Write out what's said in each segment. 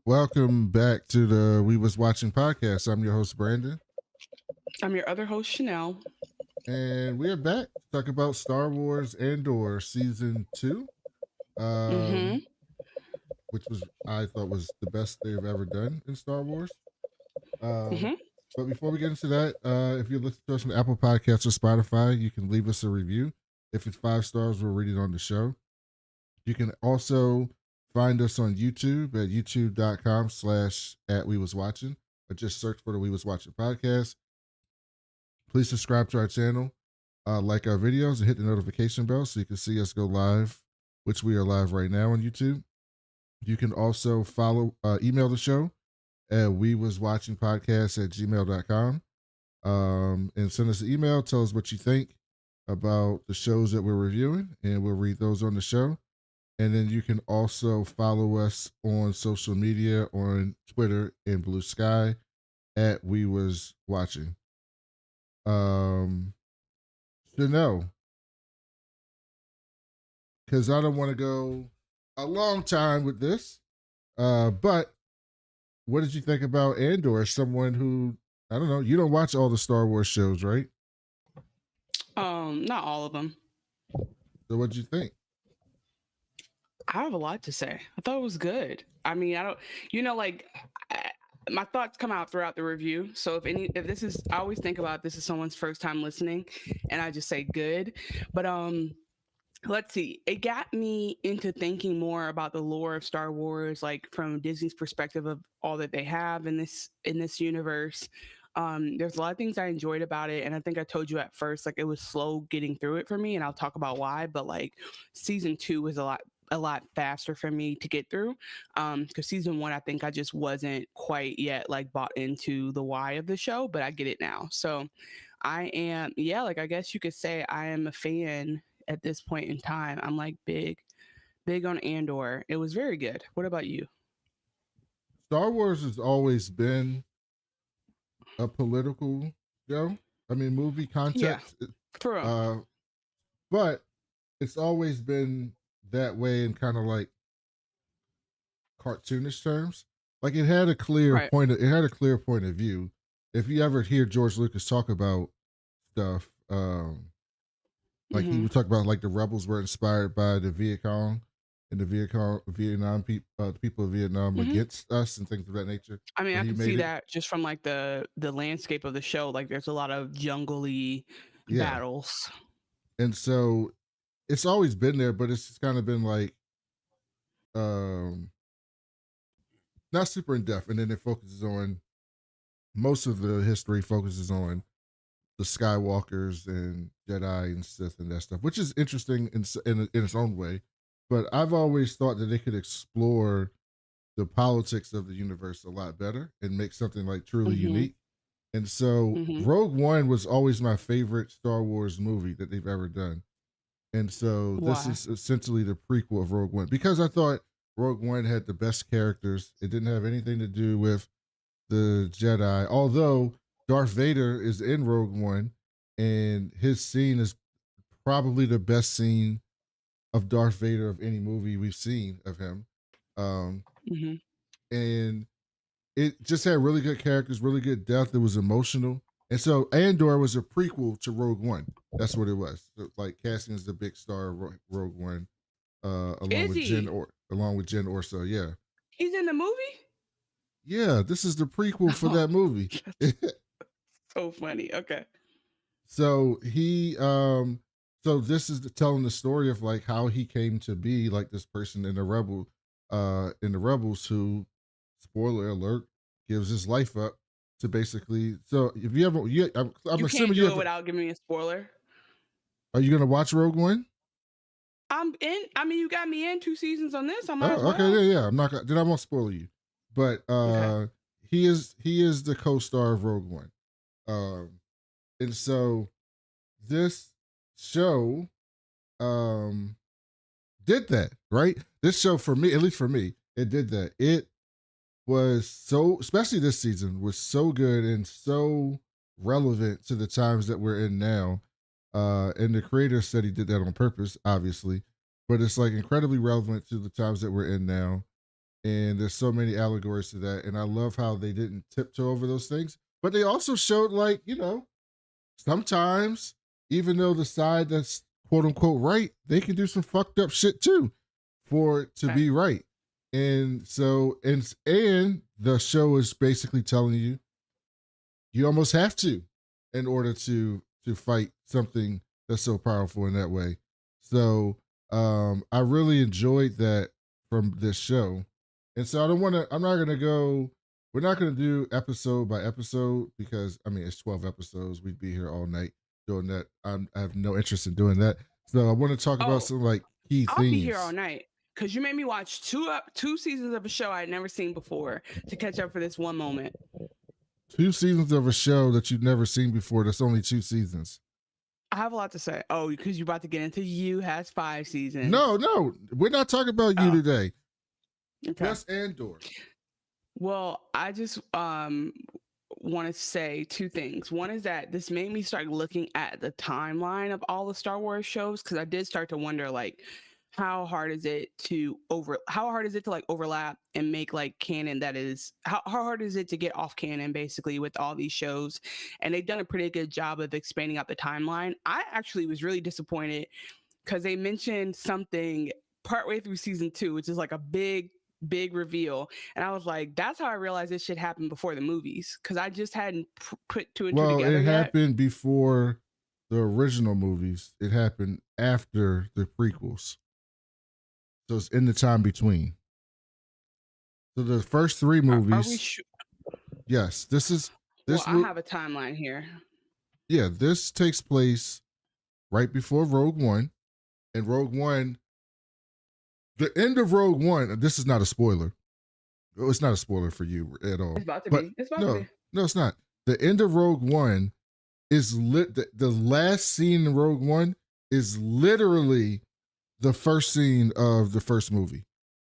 Welcome back to the We Was Watching podcast. I'm your host, Brandon. I'm your other host, Chanel. And we are back to talk about Star Wars Andor Season 2, Mm-hmm. which I thought was the best they've ever done in Star Wars. Mm-hmm. But before we get into that, if you listen to us on Apple Podcasts or Spotify, you can leave us a review. If it's 5 stars, we'll read it on the show. You can also find us on YouTube at youtube.com/@WeWasWatching, or just search for the We Was Watching podcast. Please subscribe to our channel, like our videos, and hit the notification bell so you can see us go live, which we are live right now on YouTube. You can also email the show at wewaswatchingpodcast@gmail.com, and send us an email. Tell us what you think about the shows that we're reviewing, and we'll read those on the show. And then you can also follow us on social media on Twitter and Blue Sky at We Was Watching. Chanel, because I don't want to go a long time with this. But what did you think about Andor? As someone who, I don't know, you don't watch all the Star Wars shows, right? Not all of them. So what did you think? I have a lot to say. I thought it was good. I mean, I don't, like my thoughts come out throughout the review. So if this is, I always think about this is someone's first time listening, and I just say good. But let's see, it got me into thinking more about the lore of Star Wars, like from Disney's perspective of all that they have in this universe. There's a lot of things I enjoyed about it, and I think I told you at first, like it was slow getting through it for me, and I'll talk about why. But like season 2 was a lot faster for me to get through, because season 1, I think I just wasn't quite yet like bought into the why of the show, but I get it now. So I am, yeah, like I guess you could say I am a fan at this point in time. I'm like big on Andor. It was very good. What about you? Star Wars has always been a political show. I mean, movie Yeah, context, for real. uh, but it's always been that way in kind of like cartoonish terms. Like Right. it had a clear point of view. If you ever hear George Lucas talk about stuff, like he Hmm. would talk about like the rebels were inspired by the Viet Cong and the Vietnam people, the people of Vietnam Hmm. against us and things of that nature. I mean, When I he can see made it, that just from like the landscape of the show. Like, there's a lot of jungly yeah. battles. And so it's always been there, but it's just kind of been like um not super in depth. And then it focuses on most of the history focuses on the Skywalkers and Jedi and Sith and that stuff, which is interesting in its own way. But I've always thought that they could explore the politics of the universe a lot better and make something like truly Hmm. unique. And so Hmm. Rogue One was always my favorite Star Wars movie that they've ever done. And so this Why? is essentially the prequel of Rogue One because I thought Rogue One had the best characters. It didn't have anything to do with the Jedi, although Darth Vader is in Rogue One, and his scene is probably the best scene of Darth Vader of any movie we've seen of him. Hmm. And it just had really good characters, really good depth. It was emotional. And so Andor was a prequel to Rogue One. That's what it was. So, like casting as the big star of Rogue One, along Is with Jen he? Orso. Yeah, He's in the movie? yeah. This is the prequel for Oh, that movie. that's so funny. Okay. So so this is telling the story of like how he came to be like this person in the rebels who, spoiler alert, gives his life up to basically. So if you ever, I'm You can't assuming you do it have. without giving me a spoiler. Are you gonna watch Rogue One? I'm in. I mean, you got me in 2 seasons on this. I might as Oh, okay, well. yeah. I'm not gonna. Then I won't spoil you. But Okay. he is the co-star of Rogue One. And so this show um did that, right? This show, for me, at least for me, it did that. It was so, especially this season, was so good and so relevant to the times that we're in now. And the creator said he did that on purpose, obviously, but it's like incredibly relevant to the times that we're in now. And there's so many allegories to that. And I love how they didn't tiptoe over those things, but they also showed, like, sometimes, even though the side that's quote unquote right, they can do some fucked up shit too for it to Okay. be right. And so, and the show is basically telling you you almost have to in order to fight something that's so powerful in that way. So I really enjoyed that from this show. And so I'm not gonna go, we're not gonna do episode by episode because I mean it's 12 episodes. We'd be here all night doing that. I have no interest in doing that. So I want to talk about Oh, some like key I'll be here all themes. night because you made me watch two seasons of a show I had never seen before to catch up for this one moment. 2 seasons of a show that you've never seen before. That's only 2 seasons. I have a lot to say. Oh, because you're about to get into You has 5 seasons. No, we're not talking about you Oh, today. okay. Just Andor. Well, I just want to say two things. One is that this made me start looking at the timeline of all the Star Wars shows because I did start to wonder like how hard is it to like overlap and make like canon that is how hard is it to get off canon basically with all these shows, and they've done a pretty good job of expanding out the timeline. I actually was really disappointed because they mentioned something partway through season 2, which is like a big reveal, and I was like, that's how I realized this shit happened before the movies because I just hadn't put two and two Well, together it yet. happened before the original movies. It happened after the prequels. So it's in the time between. So the first three Are we movies, sure? yes, this is Well, this I mo- have a timeline here. yeah, this takes place right before Rogue One. And Rogue One, the end of Rogue One, this is not a spoiler. It's not a spoiler for you at all. It's about to But be. It's about to no, be. no, it's not. The end of Rogue One is the last scene in Rogue One is literally the first scene of the first movie,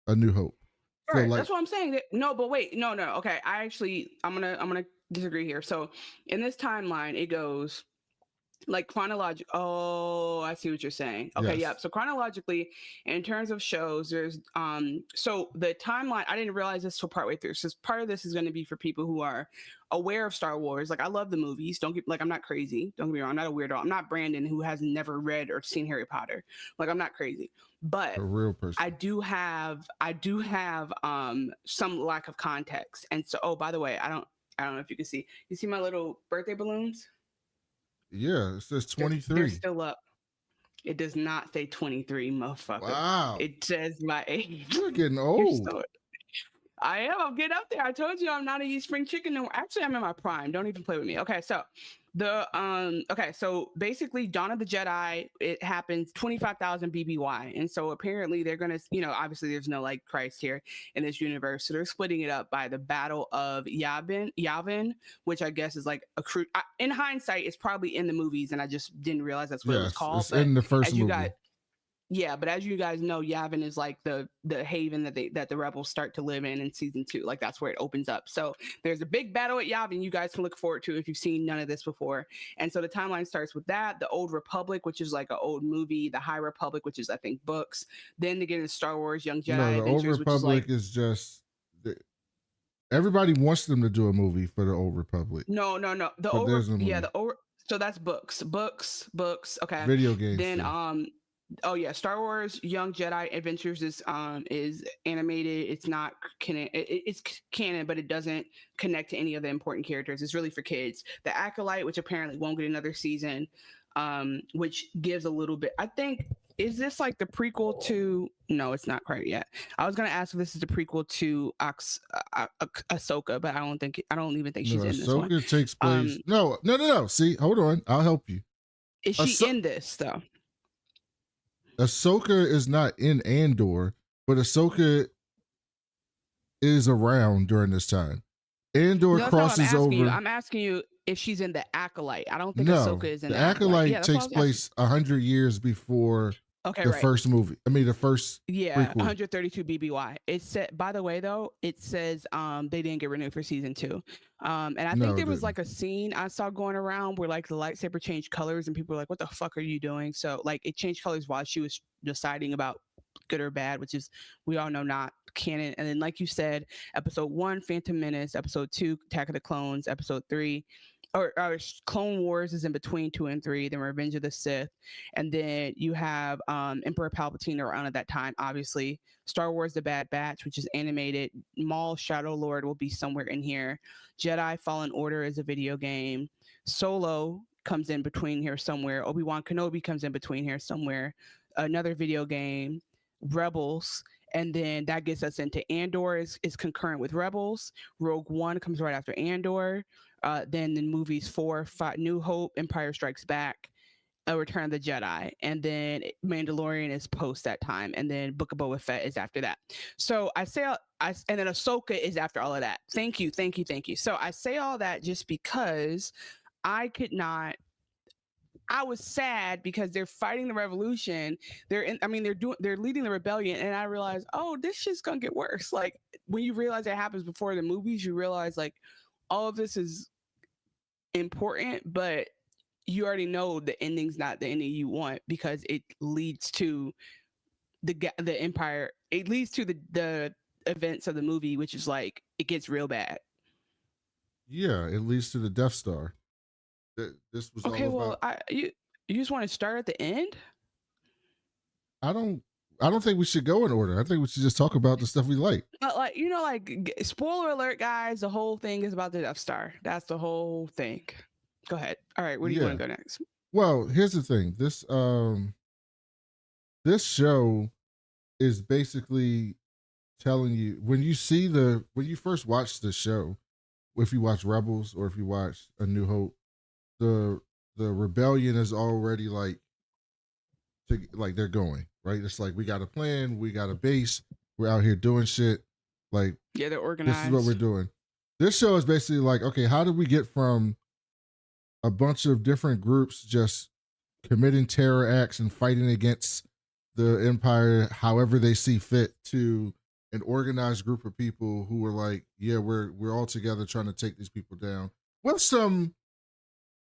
A New Hope. All So right, like, that's what I'm saying. No, but wait, no. Okay, I'm gonna disagree here. So in this timeline, it goes like chronological. Oh, I see what you're saying. Okay, yes, yep. So chronologically, in terms of shows, there's so the timeline, I didn't realize this till partway through. So part of this is going to be for people who are aware of Star Wars. Like I love the movies. Don't get like I'm not crazy. Don't get me wrong. I'm not a weirdo. I'm not Brandon who has never read or seen Harry Potter. Like I'm not crazy. But a real person. I do have some lack of context. And so oh, by the way, I don't know if you can see. You see my little birthday balloons? Yeah, it says They're 23. still up. It does not say 23, motherfucker. Wow, It says my age. you're getting You're old. so I am. I'm getting up there. I told you I'm not a spring chicken no more. Actually, I'm in my prime. Don't even play with me. So basically Dawn of the Jedi, it happens 25,000 BBY. And so apparently they're gonna, obviously there's no like Christ here in this universe. So they're splitting it up by the Battle of Yavin, which I guess is like in hindsight, it's probably in the movies, and I just didn't realize that's what it was Yes, called. it's But in the first as you got movie. Yeah, but as you guys know, Yavin is like the haven that the rebels start to live in season 2. Like that's where it opens up. So there's a big battle at Yavin you guys can look forward to if you've seen none of this before. And so the timeline starts with that, the Old Republic, which is like an old movie, the High Republic, which is I think books. Then they get into Star Wars, Young No, Jedi the Old Adventures, which is Republic like is just everybody wants them to do a movie for the Old Republic, no. The but over there's a yeah, movie. the over so that's books. Okay. Video games Then too. oh yeah, Star Wars Young Jedi Adventures is animated. It's not canon. It's canon, but it doesn't connect to any of the important characters. It's really for kids. The Acolyte, which apparently won't get another season, which gives a little bit. I think is this like the prequel to? No, it's not quite yet. I was gonna ask if this is the prequel to Ahsoka, but I don't even think No, she's in this one. Ahsoka takes place. Um, No. See, hold on. I'll help you. is she Ahso- in this though? Ahsoka is not in Andor, but Ahsoka is around during this time. Andor No, that's not what I'm crosses asking you. over. I'm asking you if she's in the Acolyte. I don't think No, Ahsoka is in the the Acolyte. Yeah, Acolyte that's what I takes was asking. place 100 years before Okay, the right. first movie. I mean, the first Yeah, prequel. 132 BBY. It said, by the way, though, it says they didn't get renewed for season 2. And I think No, it there was didn't. like a scene I saw going around where like the lightsaber changed colors and people were like, "What the fuck are you doing?" So like it changed colors while she was deciding about good or bad, which is we all know not canon. And then like you said, episode 1, Phantom Menace, episode 2, Attack of the Clones, episode 3, or Clone Wars is in between 2 and 3, then Revenge of the Sith, and then you have Emperor Palpatine around at that time. Obviously, Star Wars: The Bad Batch, which is animated. Maul Shadow Lord will be somewhere in here. Jedi Fallen Order is a video game. Solo comes in between here somewhere. Obi-Wan Kenobi comes in between here somewhere. Another video game. Rebels, and then that gets us into Andor is concurrent with Rebels. Rogue One comes right after Andor. Then the movies 4, 5, New Hope, Empire Strikes Back, Return of the Jedi, and then Mandalorian is post that time, and then Book of Boba Fett is after that. So I say, and then Ahsoka is after all of that. Thank you. So I say all that just because I could not. I was sad because they're fighting the revolution. They're leading the rebellion, and I realized, oh, this shit's gonna get worse. Like when you realize it happens before the movies, you realize like all of this is important, but you already know the ending's not the ending you want because it leads to the empire. It leads to the events of the movie, which is like it gets real bad. Yeah, it leads to the Death Star. This was all Okay, well, about. you just want to start at the end? I don't. I don't think we should go in order. I think we should just talk about the stuff we like. But like spoiler alert, guys. The whole thing is about the Death Star. That's the whole thing. Go ahead. All right, where do you want to go next? Well, here's the thing. This show is basically telling you when you first watch the show, if you watch Rebels or if you watch A New Hope, the rebellion is already like they're going, right? It's like we got a plan, we got a base, we're out here doing shit. Like yeah, they're organized. This is what we're doing. This show is basically like, okay, how did we get from a bunch of different groups just committing terror acts and fighting against the empire however they see fit to an organized group of people who were like, yeah, we're all together trying to take these people down with some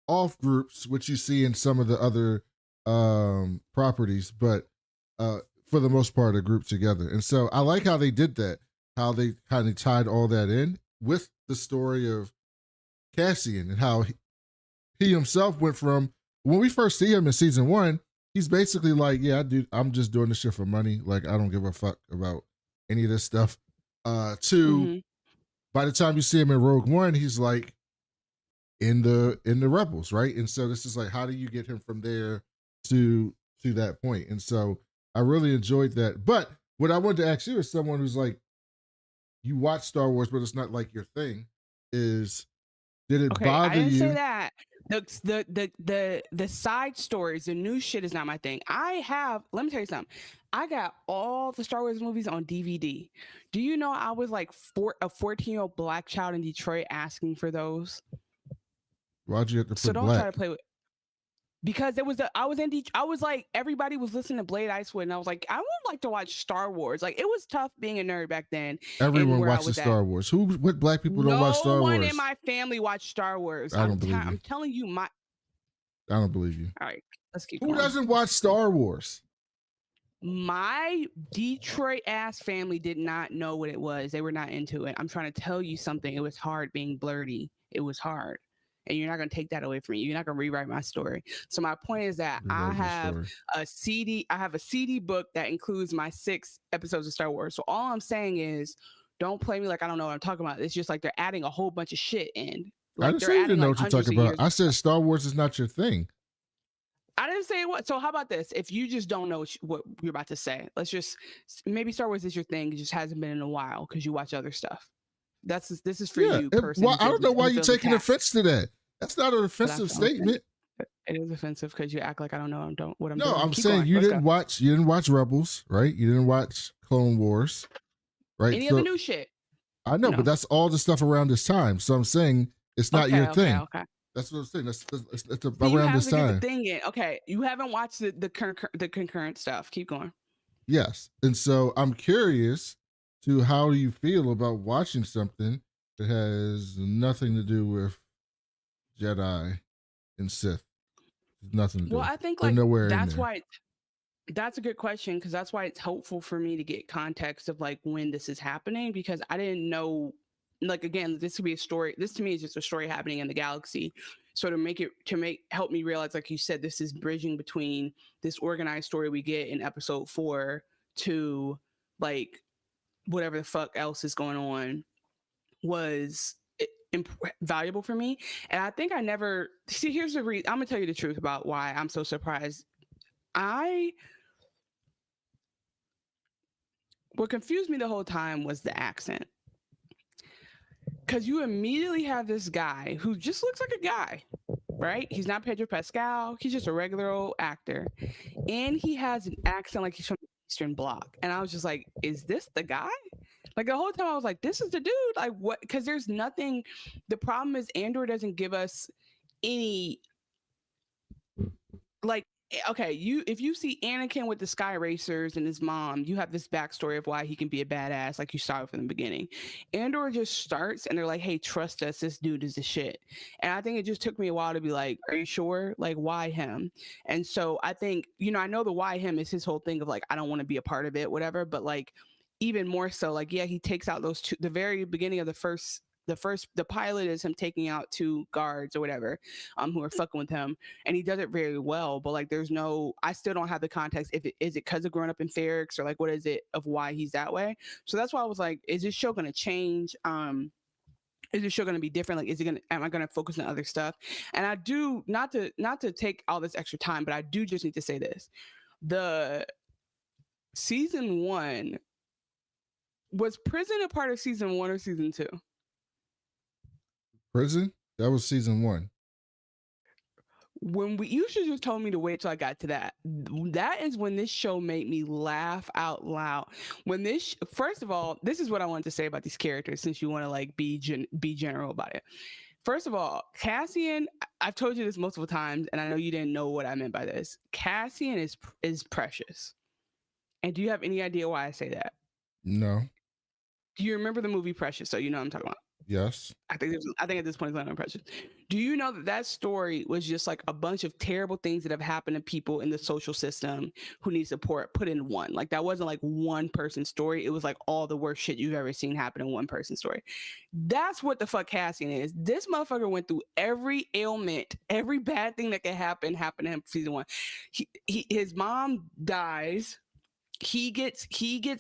off groups, which you see in some of the other properties, but for the most part, a group together. And so I like how they did that, how they kind of tied all that in with the story of Cassian and how he himself went from when we first see him in season 1, he's basically like, yeah, I'm just doing this shit for money. Like, I don't give a fuck about any of this stuff. By the time you see him in Rogue One, he's like in the Rebels, right? And so this is like, how do you get him from there to that point? And so I really enjoyed that. But what I wanted to ask you as someone who's like, you watch Star Wars, but it's not like your thing, is did it bother you? I didn't say that. The side stories, the new shit is not my thing. Let me tell you something. I got all the Star Wars movies on DVD. Do you know I was like a 14-year-old black child in Detroit asking for those? Why'd you have to put so don't black? try to play with. because I was like, everybody was listening to Blade Icewood, and I was like, I would like to watch Star Wars. Like, it was tough being a nerd back then. Everyone where I watches was at. Star Wars. What black people don't watch No Star one Wars? in my family watched Star Wars. I don't believe you. I'm telling you, I don't believe you. All right, let's keep Who going. doesn't watch Star Wars? My Detroit ass family did not know what it was. They were not into it. I'm trying to tell you something. It was hard being blurty. It was hard. And you're not going to take that away from me. You're not going to rewrite my story. So my point is that I have a CD book that includes my 6 episodes of Star Wars. So all I'm saying is, don't play me like I don't know what I'm talking about. It's just like they're adding a whole bunch of shit in. Like, I didn't say you didn't know what you're talking about. I said Star Wars is not your thing. I didn't say what. So how about this? If you just don't know what you're about to say, let's just, maybe Star Wars is your thing. It just hasn't been in a while because you watch other stuff. This is for you, person. Well, I don't know why you're taking offense to that. That's not an offensive statement. It is offensive because you act like I don't know what I'm doing. No, I'm saying you didn't watch Rebels, right? You didn't watch Clone Wars, right? Any of the new shit. I know, but that's all the stuff around this time. So I'm saying it's not your thing. Okay. That's what I'm saying. It's around this time. Thing in. Okay, you haven't watched the concurrent stuff. Keep going. Yes, and so I'm curious to how do you feel about watching something that has nothing to do with Jedi and Sith. Nothing to do. Well, I think like that's why. That's a good question, because that's why it's helpful for me to get context of like when this is happening, because I didn't know. Like, again, this could be a story. This to me is just a story happening in the galaxy. So help me realize, like you said, this is bridging between this organized story we get in episode 4 to like whatever the fuck else is going on was valuable for me. And I think I never see. Here's the reason. I'm gonna tell you the truth about why I'm so surprised. What confused me the whole time was the accent. Because you immediately have this guy who just looks like a guy, right? He's not Pedro Pascal. He's just a regular old actor. And he has an accent like he's from the Eastern Bloc. And I was just like, is this the guy? Like the whole time I was like, this is the dude. Like what? Because there's nothing. The problem is Andor doesn't give us any, like, okay, if you see Anakin with the Sky Racers and his mom, you have this backstory of why he can be a badass, like you saw from the beginning. Andor just starts and they're like, hey, trust us, this dude is the shit. And I think it just took me a while to be like, are you sure? Like, why him? And so I think, I know the why him is his whole thing of like, I don't want to be a part of it, whatever, but like even more so, like, yeah, he takes out those 2, the very beginning of the pilot is him taking out 2 guards or whatever, who are fucking with him, and he does it very well. But like, I still don't have the context. Is it because of growing up in Ferrix, or like, what is it of why he's that way? So that's why I was like, is this show going to change? Is this show going to be different? Like, am I going to focus on other stuff? And I do, not to take all this extra time, but I do just need to say this: the season 1 was prison a part of season 1 or season 2? Prison? That was season 1. You should just told me to wait till I got to that. That is when this show made me laugh out loud. First of all, this is what I wanted to say about these characters, since you want to like be general about it. First of all, Cassian, I've told you this multiple times, and I know you didn't know what I meant by this. Cassian is precious. And do you have any idea why I say that? No. Do you remember the movie Precious? So you know what I'm talking about. Yes. I think at this point it's not impressive. Do you know that story was just like a bunch of terrible things that have happened to people in the social system who need support put in one? Like, that wasn't like one person's story. It was like all the worst shit you've ever seen happen in one person's story. That's what the fuck Cassian is. This motherfucker went through every ailment, every bad thing that could happen to him season 1. His mom dies. He gets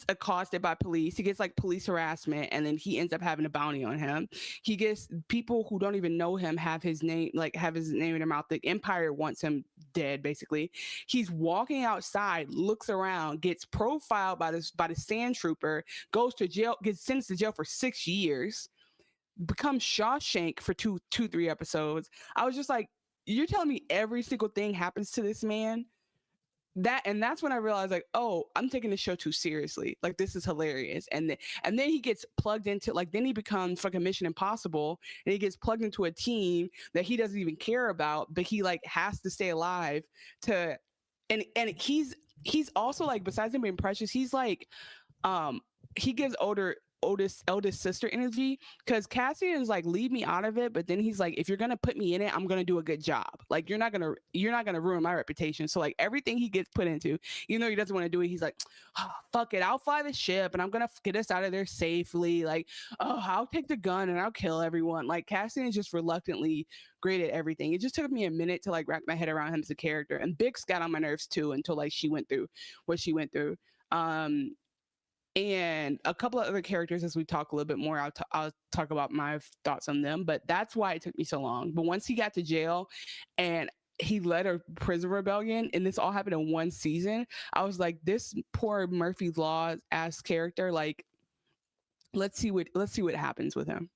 accosted by police. He gets like police harassment, and then he ends up having a bounty on him. He gets people who don't even know him have his name in their mouth. The Empire wants him dead, basically. He's walking outside, looks around, gets profiled by the sand trooper, goes to jail, gets sentenced to jail for 6 years, becomes Shawshank for 3 episodes. I was just like, you're telling me every single thing happens to this man that's when I realized, like, oh, I'm taking the show too seriously. Like, this is hilarious. And then he gets plugged into, like, then he becomes fucking Mission Impossible, and he gets plugged into a team that he doesn't even care about, but he like has to stay alive to. And he's also like, besides him being precious, he's like, um he gives eldest sister energy, because Cassian is like, leave me out of it, but then he's like, if you're gonna put me in it, I'm gonna do a good job. Like, you're not gonna ruin my reputation. So like, everything he gets put into, even though he doesn't want to do it, he's like, oh, fuck it, I'll fly the ship and I'm gonna get us out of there safely. Like, oh, I'll take the gun and I'll kill everyone. Like, Cassian is just reluctantly great at everything. It just took me a minute to like wrap my head around him as a character. And Bix got on my nerves too, until like she went through what she went through. um and a couple of other characters, as we talk a little bit more, I'll talk about my thoughts on them. But that's why it took me so long. But once he got to jail and he led a prison rebellion, and this all happened in one season, I was like, this poor Murphy's Law ass character, like, let's see what happens with him.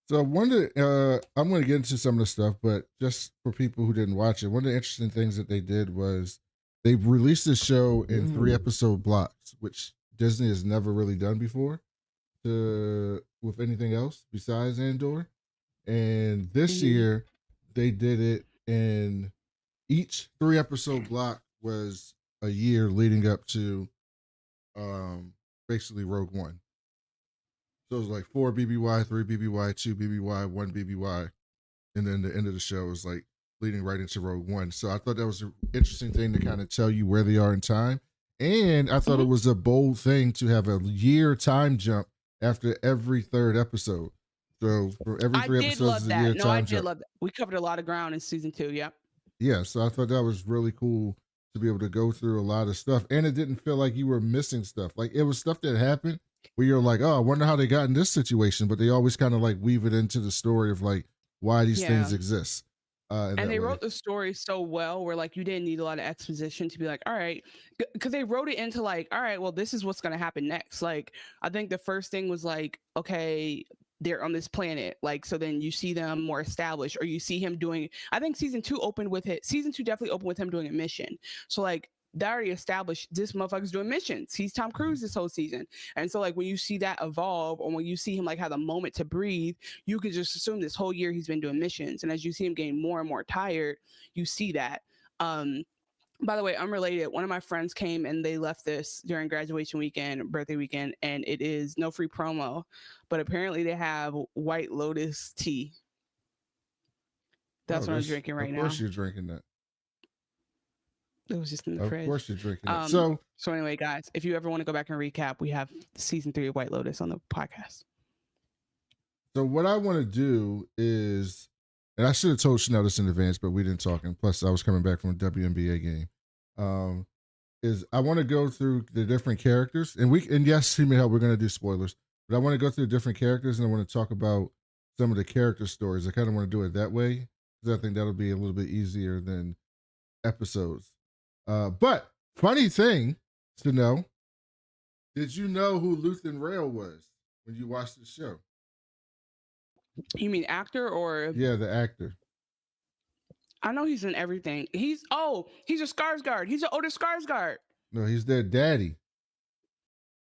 So I'm going to get into some of the stuff, but just for people who didn't watch it, one of the interesting things that they did was they released this show in 3-episode blocks, which Disney has never really done before with anything else besides Andor. And this year they did it in each 3-episode block was a year leading up to basically Rogue One. So it was like 4 BBY, 3 BBY, 2 BBY, 1 BBY. And then the end of the show was like leading right into Rogue One. So I thought that was an interesting thing to kind of tell you where they are in time. And I thought it was a bold thing to have a year time jump after every third episode. So for every 3 episodes, a year time jump. Love that. We covered a lot of ground in season 2. Yep. Yeah. So I thought that was really cool to be able to go through a lot of stuff. And it didn't feel like you were missing stuff. Like, it was stuff that happened where you're like, oh, I wonder how they got in this situation. But they always kind of like weave it into the story of like why these things exist. And they wrote the story so well where like you didn't need a lot of exposition to be like, all right, because they wrote it into like, all right, well, this is what's going to happen next. Like, I think the first thing was like, okay, they're on this planet. Like, so then you see them more established, or you see him doing, I think season 2 definitely opened with him doing a mission. So like, they already established this motherfucker's doing missions. He's Tom Cruise this whole season. And so like, when you see that evolve, or when you see him like have a moment to breathe, you could just assume this whole year he's been doing missions. And as you see him getting more and more tired, you see that. By the way, unrelated, one of my friends came and they left this during graduation weekend, birthday weekend, and it is no free promo, but apparently they have White Lotus tea. That's what I'm drinking right now. Of course you're drinking that. It was just in the fridge. Of course you're drinking it. So anyway, guys, if you ever want to go back and recap, we have season 3 of White Lotus on the podcast. So what I want to do is, and I should have told Chanel this in advance, but we didn't talk. And plus, I was coming back from a WNBA game. Is I want to go through the different characters, and yes, Female Help, we're going to do spoilers, but I want to go through different characters, and I want to talk about some of the character stories. I kind of want to do it that way because I think that'll be a little bit easier than episodes. But funny thing to know, did you know who Luthen Rail was when you watched the show? You mean actor or? Yeah, the actor. I know he's in everything. He's a Skarsgård. He's an Otis Skarsgård. No, he's their daddy.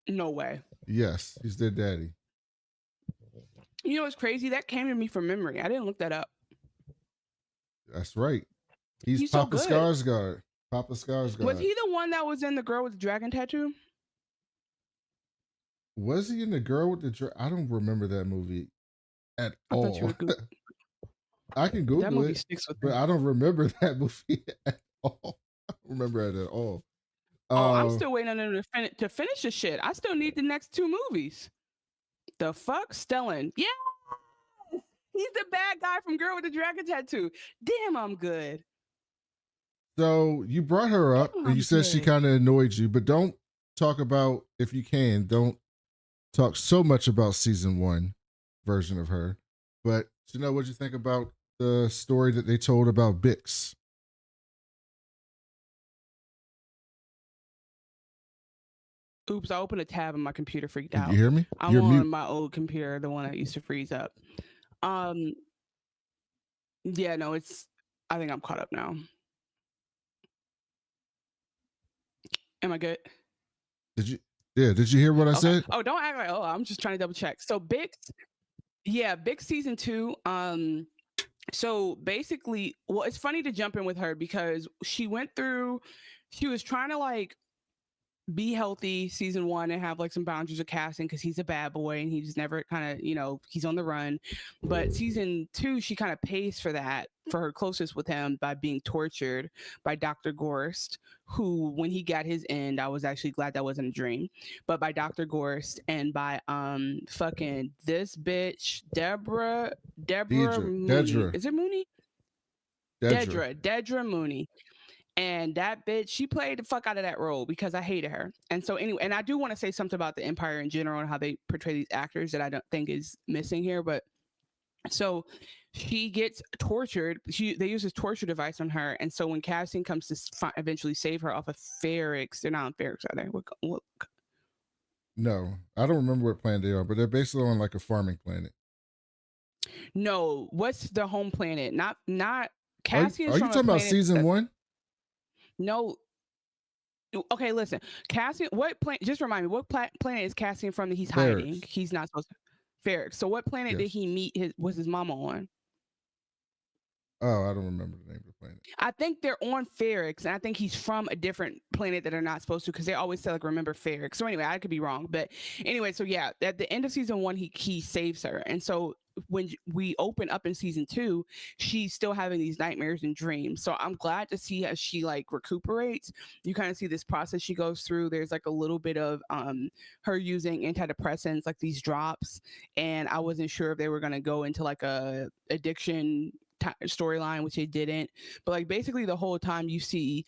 No way. Yes, he's their daddy. You know what's crazy? That came to me from memory. I didn't look that up. That's right. He's Papa so Skarsgård. Papa Skarsgård. Was he the one that was in The Girl with the Dragon Tattoo? Was he in The Girl with the Dragon? I don't remember that movie at all. I can Google it, but I don't remember that movie at all. I don't remember it at all. I'm still waiting on him to finish the shit. I still need the next 2 movies. The fuck? Stellan. Yeah! He's the bad guy from Girl with the Dragon Tattoo. Damn, I'm good. So you brought her up and you said she kind of annoyed you, but don't talk about, if you can, don't talk so much about season 1 version of her. But you know what you think about the story that they told about Bix? Oops, I opened a tab and my computer freaked out. Did you hear me? I'm on my old computer, the one that used to freeze up. Yeah, no, I think I'm caught up now. Am I good? Did you? Yeah. Did you hear what I Okay. said? Oh, don't act like, oh, I'm just trying to double check. So Bix season 2. So basically, well, it's funny to jump in with her because she was trying to like be healthy season 1 and have like some boundaries with casting because he's a bad boy and he's never kind of, he's on the run. But season 2, she kind of pays for that, for her closest with him, by being tortured by Dr. Gorst, who, when he got his end, I was actually glad that wasn't a dream, but by Dr. Gorst and by fucking this bitch Deborah Mooney. Dedra. Is it Mooney? Dedra Mooney. And that bitch, she played the fuck out of that role because I hated her. And so anyway, and I do want to say something about the Empire in general and how they portray these actors that I don't think is missing here. But so she gets tortured. They use this torture device on her. And so when Cassian comes to eventually save her off of Ferrix, they're not on Ferrix, are they? What? No, I don't remember what planet they are, but they're basically on like a farming planet. No, what's the home planet? Not Cassian. Are you talking about season 1? No. Okay, listen. Cassian, what planet? Just remind me, what planet is Cassian from that he's hiding? Ferrix. He's not supposed to. Ferrix. So what planet did he meet his mama on? Oh, I don't remember the name of the planet. I think they're on Ferrix, and I think he's from a different planet that they're not supposed to, because they always say like, remember Ferrix. So anyway, I could be wrong, but anyway, so yeah, at the end of season 1, he saves her, and so when we open up in season 2, she's still having these nightmares and dreams. So I'm glad to see as she like recuperates. You kind of see this process she goes through. There's like a little bit of her using antidepressants, like these drops, and I wasn't sure if they were going to go into like a addiction storyline, which they didn't. But like basically the whole time you see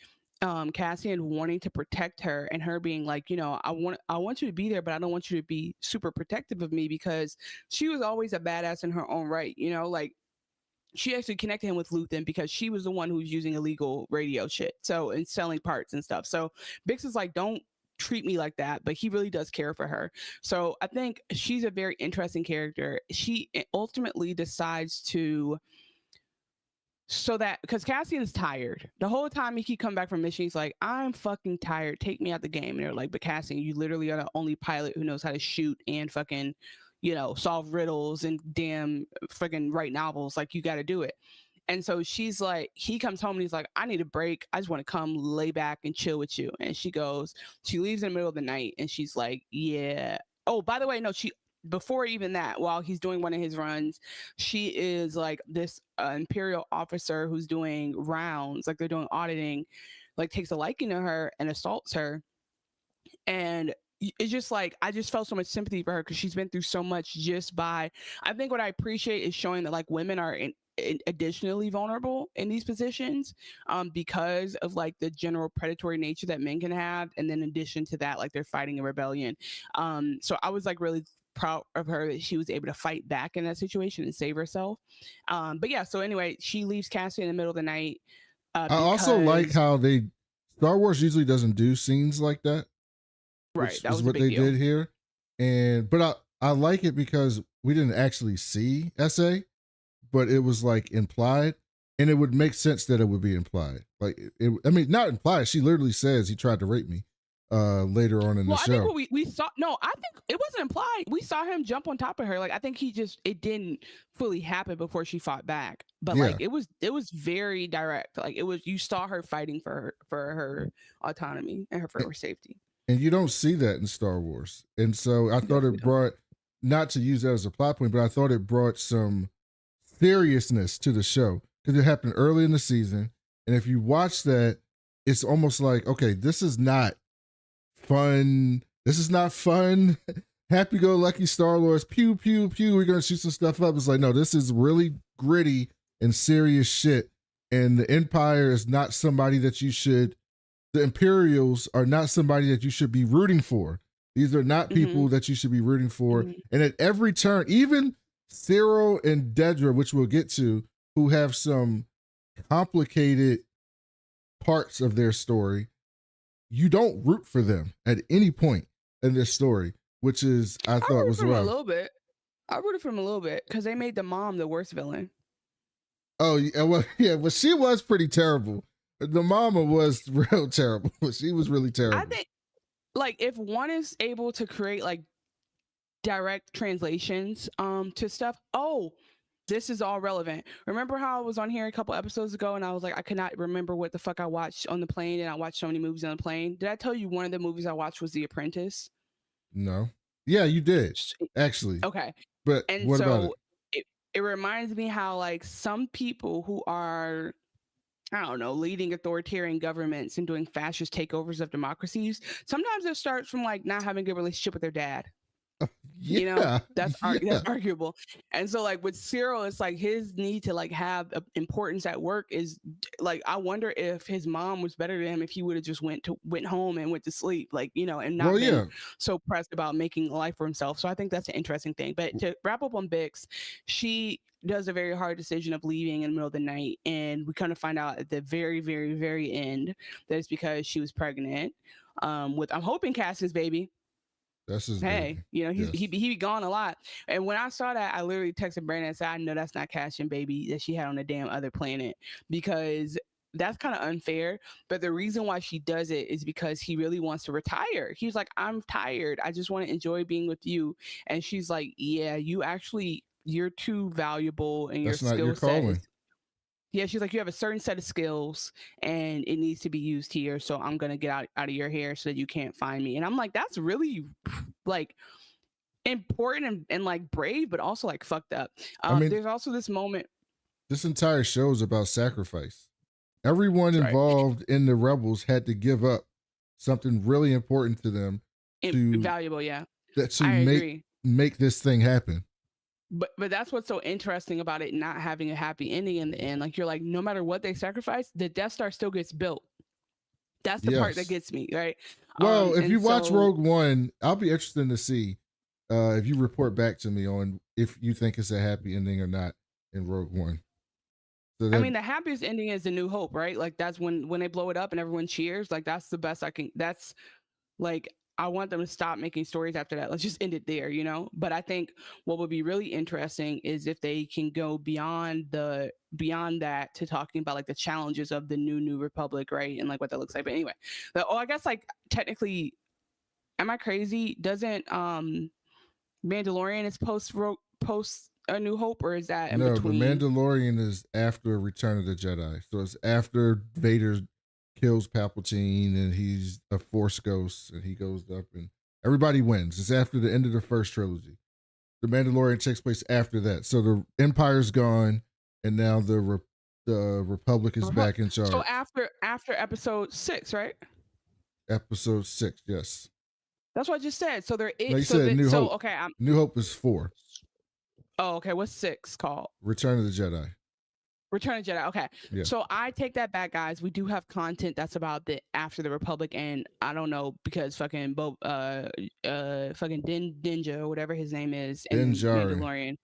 Cassian wanting to protect her, and her being like, I want you to be there, but I don't want you to be super protective of me, because she was always a badass in her own right. Like she actually connected him with Luthen because she was the one who was using illegal radio shit, and selling parts and stuff. So Bix is like, don't treat me like that, but he really does care for her. So I think she's a very interesting character. She ultimately decides to, so that, because Cassian is tired the whole time he come back from mission, he's like, I'm fucking tired, take me out the game. And they're like, but Cassian, you literally are the only pilot who knows how to shoot and fucking solve riddles and damn fucking write novels, like you got to do it. And so she's like, he comes home and he's like, I need a break, I just want to come lay back and chill with you. And she leaves in the middle of the night, and she's like, yeah. Oh, by the way, no, before even that, while he's doing one of his runs, she is like this Imperial officer who's doing rounds, like they're doing auditing, like takes a liking to her and assaults her. And it's just like, I just felt so much sympathy for her because she's been through so much just by, I think what I appreciate is showing that like women are additionally vulnerable in these positions because of like the general predatory nature that men can have. And then in addition to that, like they're fighting a rebellion. So I was like really proud of her that she was able to fight back in that situation and save herself. But yeah, so anyway, she leaves Cassie in the middle of the night. I also like how Star Wars usually doesn't do scenes like that. Right, that was what they did here. But I like it because we didn't actually see SA, but it was like implied, and it would make sense that it would be implied. Like, not implied. She literally says he tried to rape me later on in the show. I think what we saw, no, I think it wasn't implied. We saw him jump on top of her. Like, I think it didn't fully happen before she fought back. But like it was very direct. Like you saw her fighting for her autonomy and for her safety. And you don't see that in Star Wars. And so I thought it brought, not to use that as a plot point, but I thought it brought some seriousness to the show because it happened early in the season. And if you watch that, it's almost like, okay, this is not fun. This is not fun. Happy-go-lucky Star Wars. Pew, pew, pew. We're going to shoot some stuff up. It's like, no, this is really gritty and serious shit. And the Empire is not somebody that you should, the Imperials are not somebody that you should be rooting for. These are not people that you should be rooting for. And at every turn, even Cyril and Dedra, which we'll get to, who have some complicated parts of their story, you don't root for them at any point in this story, which is, I thought was rough. A little bit. I rooted for him a little bit because they made the mom the worst villain. Oh, yeah, well, yeah, but she was pretty terrible. The mama was real terrible. She was really I terrible. think like if one is able to create like direct translations to stuff. Oh, this is all relevant. Remember how I was on here a couple episodes ago and I was like, I could not remember what the fuck I watched on the plane, and I watched so many movies on the plane. Did I tell you one of the movies I watched was The Apprentice? No. Yeah, you did, actually. Okay. But And what about it? so it reminds me how like some people who are, I don't know, leading authoritarian governments and doing fascist takeovers of democracies, sometimes it starts from like not having a good relationship with their dad. Yeah. You know, that's Yeah. arguable. And so like with Cyril, it's like his need to like have importance at work is like, I wonder if his mom was better to him if he would have just went home and went to sleep, like, you know, and not Well, been yeah. so pressed about making a life for himself. So I think that's an interesting thing. But to wrap up on Bix, she does a very hard decision of leaving in the middle of the night, and we kind of find out at the very, very, very end that it's because she was pregnant with, I'm hoping, Cass's baby. That's his Hey, baby. you know, Yes. he be gone a lot. And when I saw that, I literally texted Brandon and said, I know that's not Cassian baby that she had on a damn other planet, because that's kind of unfair. But the reason why she does it is because he really wants to retire. He's like, I'm tired. I just want to enjoy being with you. And she's like, yeah, you're too valuable, and That's your not your skill set calling. is, yeah, she's like, you have a certain set of skills and it needs to be used here. So I'm going to get out of your hair so that you can't find me. And I'm like, that's really like important and like brave, but also like fucked up. I mean, There's also this moment. this entire show is about sacrifice. Everyone Sorry. involved in the rebels had to give up something really important to them to Valuable, yeah. to make this thing happen. But that's what's so interesting about it not having a happy ending in the end. Like, you're like, no matter what they sacrifice, the Death Star still gets built. That's the part that gets me, right? Well, if you watch Rogue One, I'll be interested to see if you report back to me on if you think it's a happy ending or not in Rogue One. So I mean, the happiest ending is the New Hope, right? Like, that's when they blow it up and everyone cheers. Like, that's the best I can. That's like, I want them to stop making stories after that. Let's just end it there, you know? But I think what would be really interesting is if they can go beyond that to talking about like the challenges of the new Republic, right? And like what that looks like. But anyway, I guess like technically, am I crazy? Doesn't Mandalorian is post A New Hope, or is that in between? No, the Mandalorian is after Return of the Jedi. So it's after Vader kills Palpatine and he's a Force ghost and he goes up and everybody wins. It's after the end of the first trilogy. The Mandalorian takes place after that. So the Empire's gone and now the Republic is back in charge. So after episode 6, right? Episode 6, yes. That's what I just said. So there is. No, you said New Hope. Okay, New Hope is 4. Oh, okay. What's 6 called? Return of the Jedi. Return of Jedi. Okay. Yeah. So I take that back, guys. We do have content that's about the after the Republic, and I don't know, because fucking fucking Dinja or whatever his name is in Mandalorian.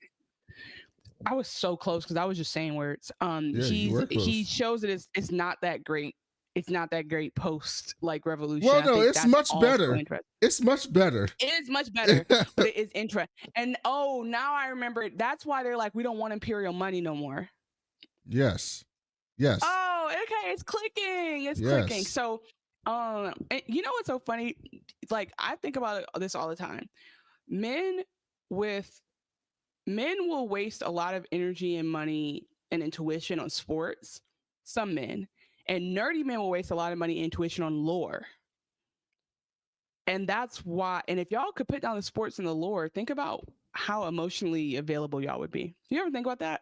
I was so close because I was just saying words. He shows that it's not that great. It's not that great post like Revolution. Well, no, it's much better. It's much better. It is much better, but it is interesting. And now I remember it. That's why they're like, we don't want Imperial money no more. Yes. Oh, okay. It's clicking. It's clicking. So, you know what's so funny? Like, I think about this all the time. Men will waste a lot of energy and money and intuition on sports. Some men. And nerdy men will waste a lot of money and intuition on lore. And that's why, and if y'all could put down the sports and the lore, think about how emotionally available y'all would be. You ever think about that?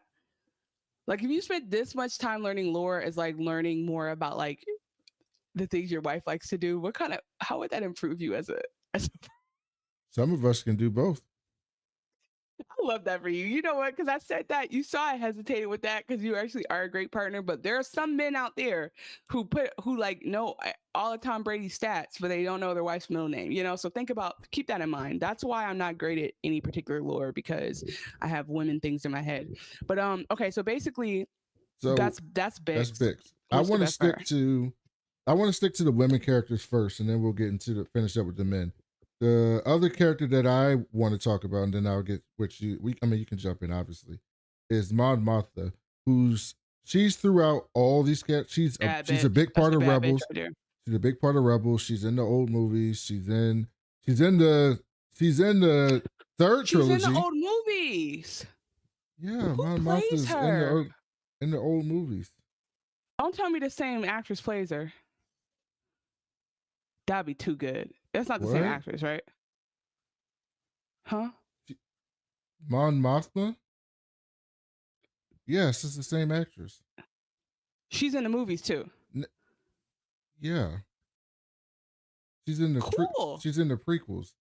Like, if you spent this much time learning lore as like learning more about like the things your wife likes to do, how would that improve you as a Some of us can do both. I love that for you. You know what? Because I said that. You saw I hesitated with that because you actually are a great partner. But there are some men out there who know all of Tom Brady's stats, but they don't know their wife's middle name. You know, so keep that in mind. That's why I'm not great at any particular lore, because I have women things in my head. But okay, so basically, that's Bix. That's Bix. I want to stick to the women characters first, and then we'll get into finish up with the men. The other character that I want to talk about, and then I'll get you. You can jump in, obviously, is Mon Mothma, who's she's throughout all these cats. Bad She's a bitch. big That's part the of bad bitch Rebels. right there. She's a big part of Rebels. She's in the old movies. She's in the third She's in the trilogy. old movies. Yeah, Who Mon plays Mothma's her? in the old movies. Don't tell me the same actress plays her. That'd be too good. That's not the same What? actress, right? Huh? Mon Mothma? Yes, it's the same actress. She's in the movies too. Yeah. She's in the Cool. she's in the prequels.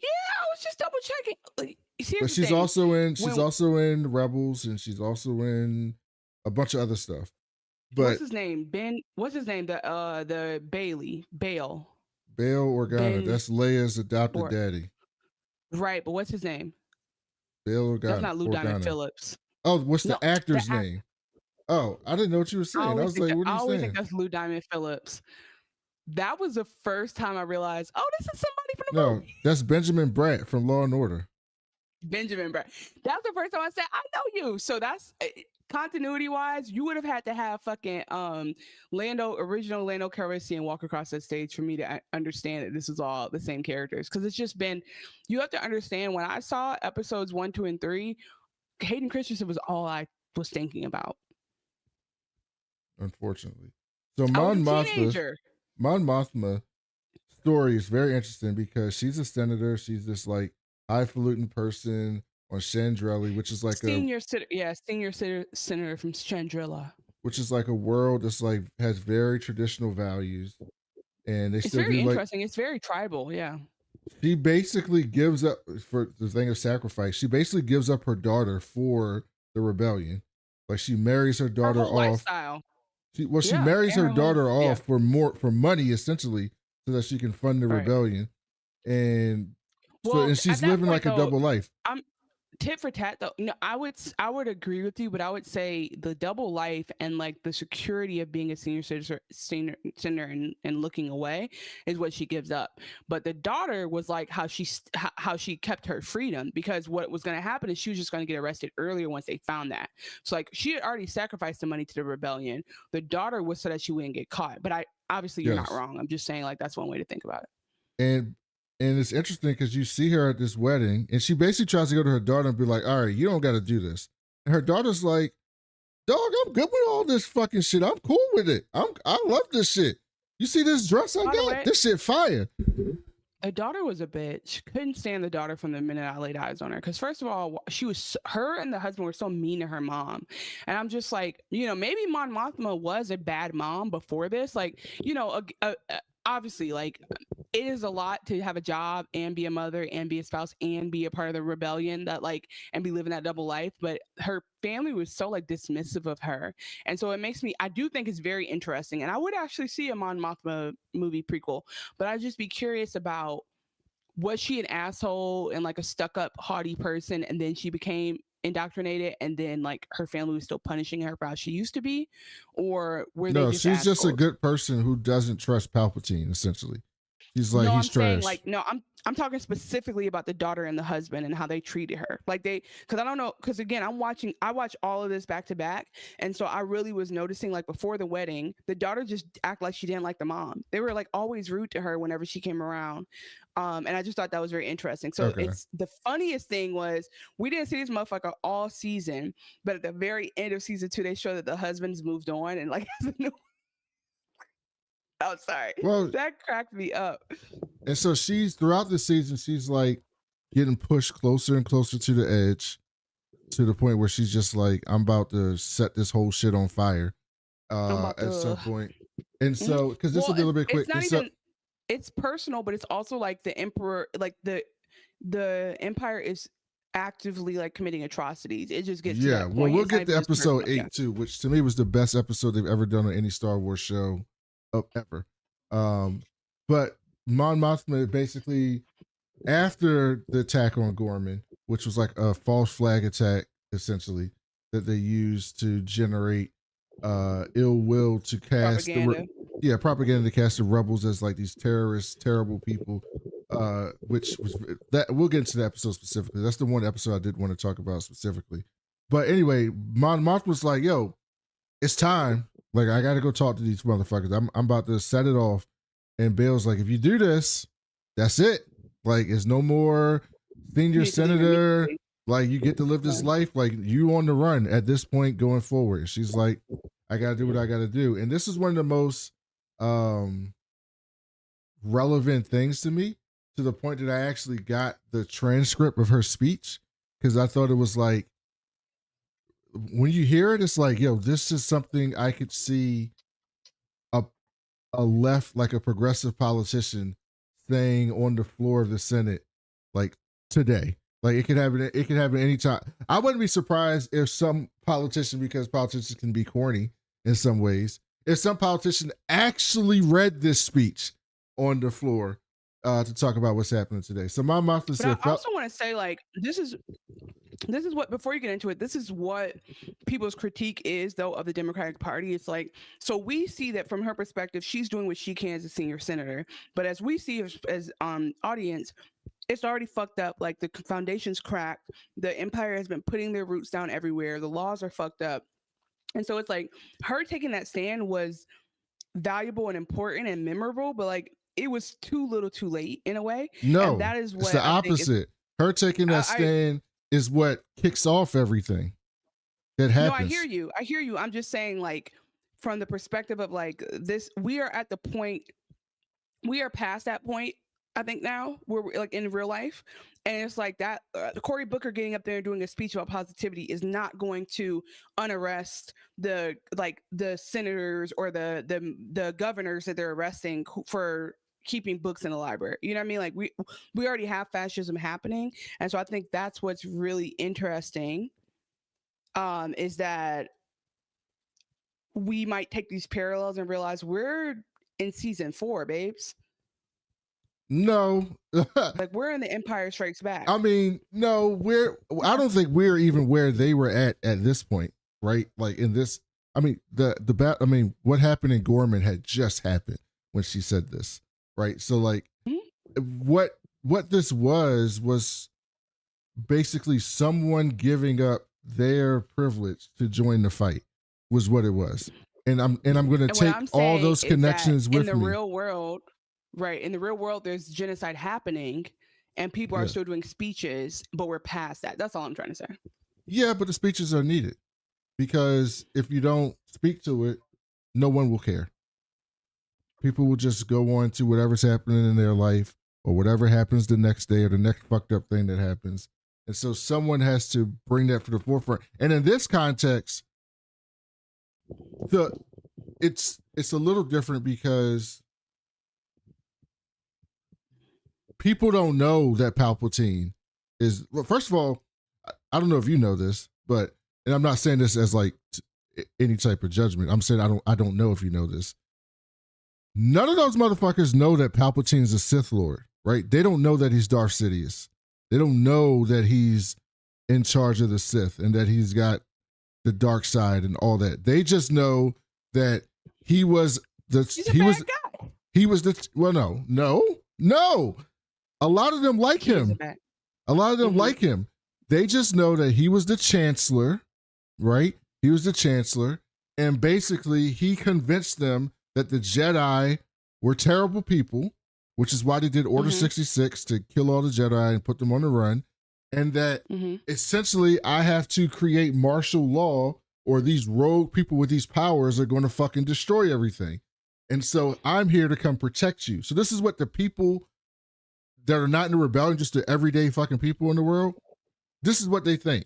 Yeah, I was just double checking. Like, But she's also in Rebels, and she's also in a bunch of other stuff. But what's his name? What's his name? The Bail Organa. Ben, That's Leia's adopted daddy. Right, but what's his name? Bail Organa. That's not Lou Diamond Phillips. Oh, what's the actor's name? Oh, I didn't know what you were saying. I was like, what are you saying? I always think that's Lou Diamond Phillips. That was the first time I realized, oh, this is somebody from the movie. No, that's Benjamin Bratt from Law and Order. Benjamin Bratt. That's the first time I said, I know you. So that's continuity wise, you would have had to have fucking original Lando Calrissian walk across that stage for me to understand that this is all the same characters. Because it's just been, you have to understand, when I saw episodes 1, 2, and 3, Hayden Christensen was all I was thinking about. Unfortunately. So Mon Mothma story is very interesting because she's a senator. She's this like highfalutin person on Chandrila, which is like senior senator from Chandrila, which is like a world that's like has very traditional values, and it's very interesting. It's very tribal. Yeah. She basically gives up for the thing of sacrifice. She basically gives up her daughter for the rebellion. Like she marries her daughter off. Lifestyle. She marries her daughter off for money essentially, so that she can fund the rebellion. And and she's living like a double life. I'm tit for tat though. No, I would agree with you, but I would say the double life and like the security of being a senior citizen and looking away is what she gives up. But the daughter was like how she kept her freedom, because what was going to happen is she was just going to get arrested earlier once they found that. So like she had already sacrificed the money to the rebellion. The daughter was so that she wouldn't get caught. But obviously you're not wrong. I'm just saying like that's one way to think about it. And it's interesting because you see her at this wedding, and she basically tries to go to her daughter and be like, all right, you don't got to do this. And her daughter's like, dog, I'm good with all this fucking shit. I'm cool with it. I love this shit. You see this dress I got? This shit fire. The daughter was a bitch. Couldn't stand the daughter from the minute I laid eyes on her. Because first of all, her and the husband were so mean to her mom. And I'm just like, maybe Mon Mothma was a bad mom before this. Like, obviously, like, it is a lot to have a job and be a mother and be a spouse and be a part of the rebellion and be living that double life. But her family was so like dismissive of her. And so I do think it's very interesting. And I would actually see a Mon Mothma movie prequel, but I'd just be curious about, was she an asshole and like a stuck up haughty person, and then she became indoctrinated, and then like her family was still punishing her for how she used to be, or were they just she's assholes? Just a good person who doesn't trust Palpatine, essentially. He's like, he's trash. I'm talking specifically about the daughter and the husband and how they treated her. Like because I don't know, because again, I watch all of this back to back, and so I really was noticing, like, before the wedding, the daughter just act like she didn't like the mom. They were like always rude to her whenever she came around, and I just thought that was very interesting. So it's the funniest thing was we didn't see this motherfucker all season, but at the very end of season 2, they show that the husband's moved on and like has a new. Oh, sorry. Well, that cracked me up. And so throughout the season, she's like getting pushed closer and closer to the edge, to the point where she's just like, I'm about to set this whole shit on fire at some point. And so, because this will be a little bit quick. It's personal, but it's also like the emperor, like the empire is actively like committing atrocities. It just gets we'll get to episode 8 too, which to me was the best episode they've ever done on any Star Wars show ever. But Mon Mothma basically, after the attack on Gorman, which was like a false flag attack essentially that they used to generate ill will to cast propaganda to cast the rebels as like these terrorists, terrible people, which was that we'll get into the episode specifically. That's the one episode I did want to talk about specifically. But anyway, Mon Moth was like, "Yo, it's time. Like, I got to go talk to these motherfuckers. I'm about to set it off." And Bill's like, "If you do this, that's it. Like, it's no more You senior need to leave senator. immediately. Like, you get to live this Yeah. life. Like, you on the run at this point going forward." And she's like, "I got to do what I got to do." And this is one of the most relevant things to me, to the point that I actually got the transcript of her speech, because I thought it was like, when you hear it, it's like, yo, this is something I could see a left, like a progressive politician saying on the floor of the Senate, like today. Like, it could happen. It could happen anytime. I wouldn't be surprised if some politician, because politicians can be corny in some ways, if some politician actually read this speech on the floor to talk about what's happening today. So my mouth is. But I also want to say, like, this is what, before you get into it, this is what people's critique is, though, of the Democratic Party. It's like, so we see that from her perspective, she's doing what she can as a senior senator, but as we see as audience, it's already fucked up. Like, the foundation's cracked, the empire has been putting their roots down everywhere, the laws are fucked up. And so it's like, her taking that stand was valuable and important and memorable, but like, it was too little too late in a way. No, and that is it's what the I think is, opposite. Her taking that stand is what kicks off everything that happens. No, I hear you. I'm just saying, like, from the perspective of like this, we are at the point, we are past that point, I think now, where we're like in real life. And it's like that Cory Booker getting up there and doing a speech about positivity is not going to unarrest the senators or the governors that they're arresting for keeping books in the library. You know what I mean? Like, we already have fascism happening. And so I think that's what's really interesting, is that we might take these parallels and realize we're in season 4, babes. No. Like, we're in the Empire Strikes Back. I mean, no, I don't think we're even where they were at this point, right? Like, in this, I mean, what happened in Gorman had just happened when she said this, right? So like, what this was basically someone giving up their privilege to join the fight, was what it was. And I'm going to take all those connections with me. In the real world, right? In the real world, there's genocide happening, and people are still doing speeches, but we're past that. That's all I'm trying to say. Yeah, but the speeches are needed, because if you don't speak to it, no one will care. People will just go on to whatever's happening in their life, or whatever happens the next day, or the next fucked up thing that happens. And so someone has to bring that to the forefront. And in this context, it's a little different, because people don't know that Palpatine is, well, first of all, I don't know if you know this, but, and I'm not saying this as like any type of judgment. I'm saying I don't know if you know this. None of those motherfuckers know that Palpatine's a Sith Lord, right? They don't know that he's Darth Sidious. They don't know that he's in charge of the Sith and that he's got the dark side and all that. They just know that he was the guy. He was the, well, no. A lot of them like him. A lot of them like him. They just know that he was the chancellor, right? He was the chancellor, and basically he convinced them that the Jedi were terrible people, which is why they did Order 66, to kill all the Jedi and put them on the run. And that essentially I have to create martial law, or these rogue people with these powers are going to fucking destroy everything. And so I'm here to come protect you. So this is what the people that are not in the rebellion, just the everyday fucking people in the world, this is what they think.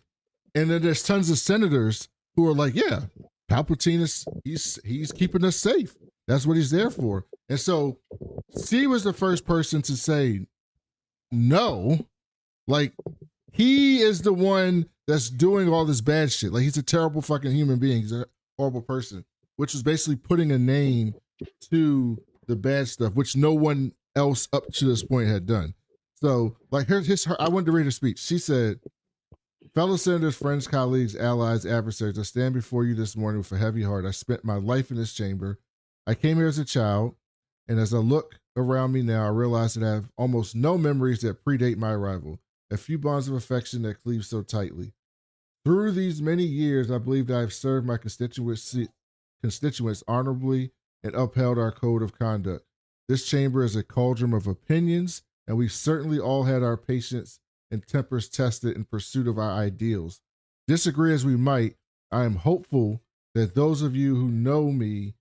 And then there's tons of senators who are like, yeah, Palpatine he's keeping us safe. That's what he's there for. And so she was the first person to say no. Like, he is the one that's doing all this bad shit. Like, he's a terrible fucking human being. He's a horrible person, which is basically putting a name to the bad stuff, which no one else up to this point had done. So, like, her I wanted to read her speech. She said, "Fellow senators, friends, colleagues, allies, adversaries, I stand before you this morning with a heavy heart. I spent my life in this chamber. I came here as a child, and as I look around me now, I realize that I have almost no memories that predate my arrival. A few bonds of affection that cleave so tightly. Through these many years, I believe that I've served my constituents honorably and upheld our code of conduct. This chamber is a cauldron of opinions, and we've certainly all had our patience and tempers tested in pursuit of our ideals. Disagree as we might, I am hopeful that those of you who know me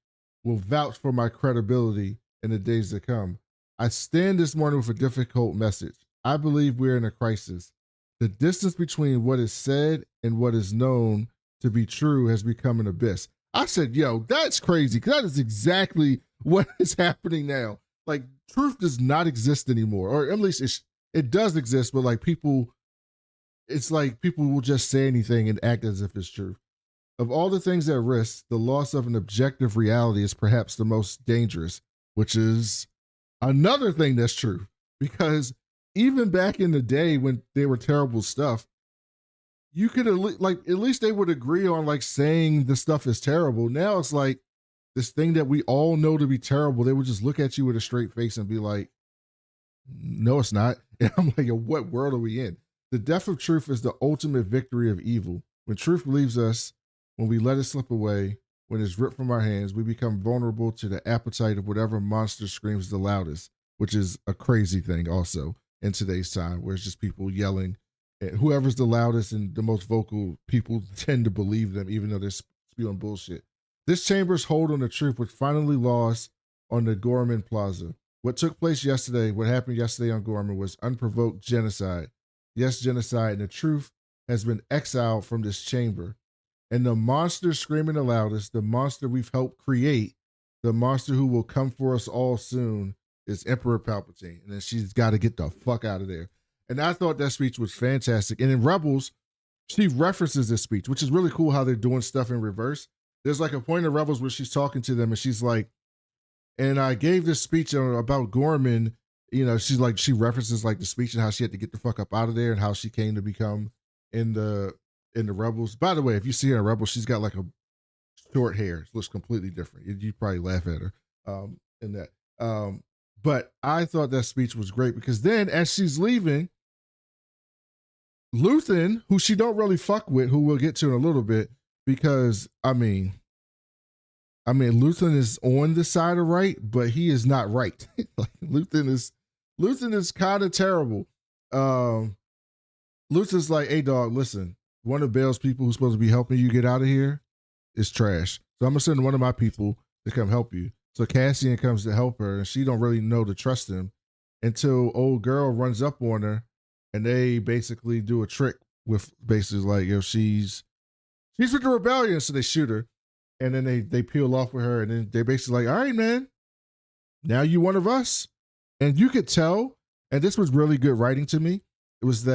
will vouch for my credibility in the days to come. I stand this morning with a difficult message. I believe we're in a crisis. The distance between what is said and what is known to be true has become an abyss. I said, yo, that's crazy. That is exactly what is happening now. Like, truth does not exist anymore, or at least it does exist, but like people, it's like people will just say anything and act as if it's true. Of all the things at risk, the loss of an objective reality is perhaps the most dangerous, which is another thing that's true. Because even back in the day when they were terrible stuff, you could like at least they would agree on like saying the stuff is terrible. Now it's like this thing that we all know to be terrible. They would just look at you with a straight face and be like, "No, it's not." And I'm like, "What world are we in?" The death of truth is the ultimate victory of evil. When truth leaves us, when we let it slip away, when it's ripped from our hands, we become vulnerable to the appetite of whatever monster screams the loudest, which is a crazy thing also in today's time, where it's just people yelling. And whoever's the loudest and the most vocal, people tend to believe them, even though they're spewing bullshit. This chamber's hold on the truth was finally lost on the Gorman Plaza. What took place yesterday, what happened yesterday on Gorman, was unprovoked genocide. Yes, genocide, and the truth has been exiled from this chamber. And the monster screaming the loudest, the monster we've helped create, the monster who will come for us all soon, is Emperor Palpatine. And then she's got to get the fuck out of there. And I thought that speech was fantastic. And in Rebels, she references this speech, which is really cool how they're doing stuff in reverse. There's like a point in Rebels where she's talking to them and she's like, and I gave this speech about Gorman. You know, she's like, she references like the speech and how she had to get the fuck up out of there and how she came to become in the Rebels. By the way, if you see her in Rebels, she's got like a short hair. It looks completely different. You probably laugh at her in that. But I thought that speech was great because then as she's leaving, Luthen, who she don't really fuck with, who we'll get to in a little bit, because I mean, Luthen is on the side of right, but he is not right. Like Luthen is kind of terrible. Luthen's like, hey dog, listen, one of Bale's people who's supposed to be helping you get out of here is trash. So I'm gonna send one of my people to come help you. So Cassian comes to help her, and she don't really know to trust him until old girl runs up on her, and they basically do a trick with basically like, you know, she's with the rebellion, so they shoot her, and then they peel off with her, and then they basically like, all right, man, now you one of us. And you could tell, and this was really good writing to me, it was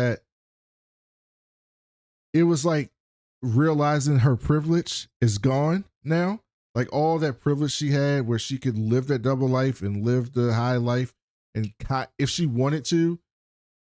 like realizing her privilege is gone now. Like all that privilege she had where she could live that double life and live the high life. And if she wanted to,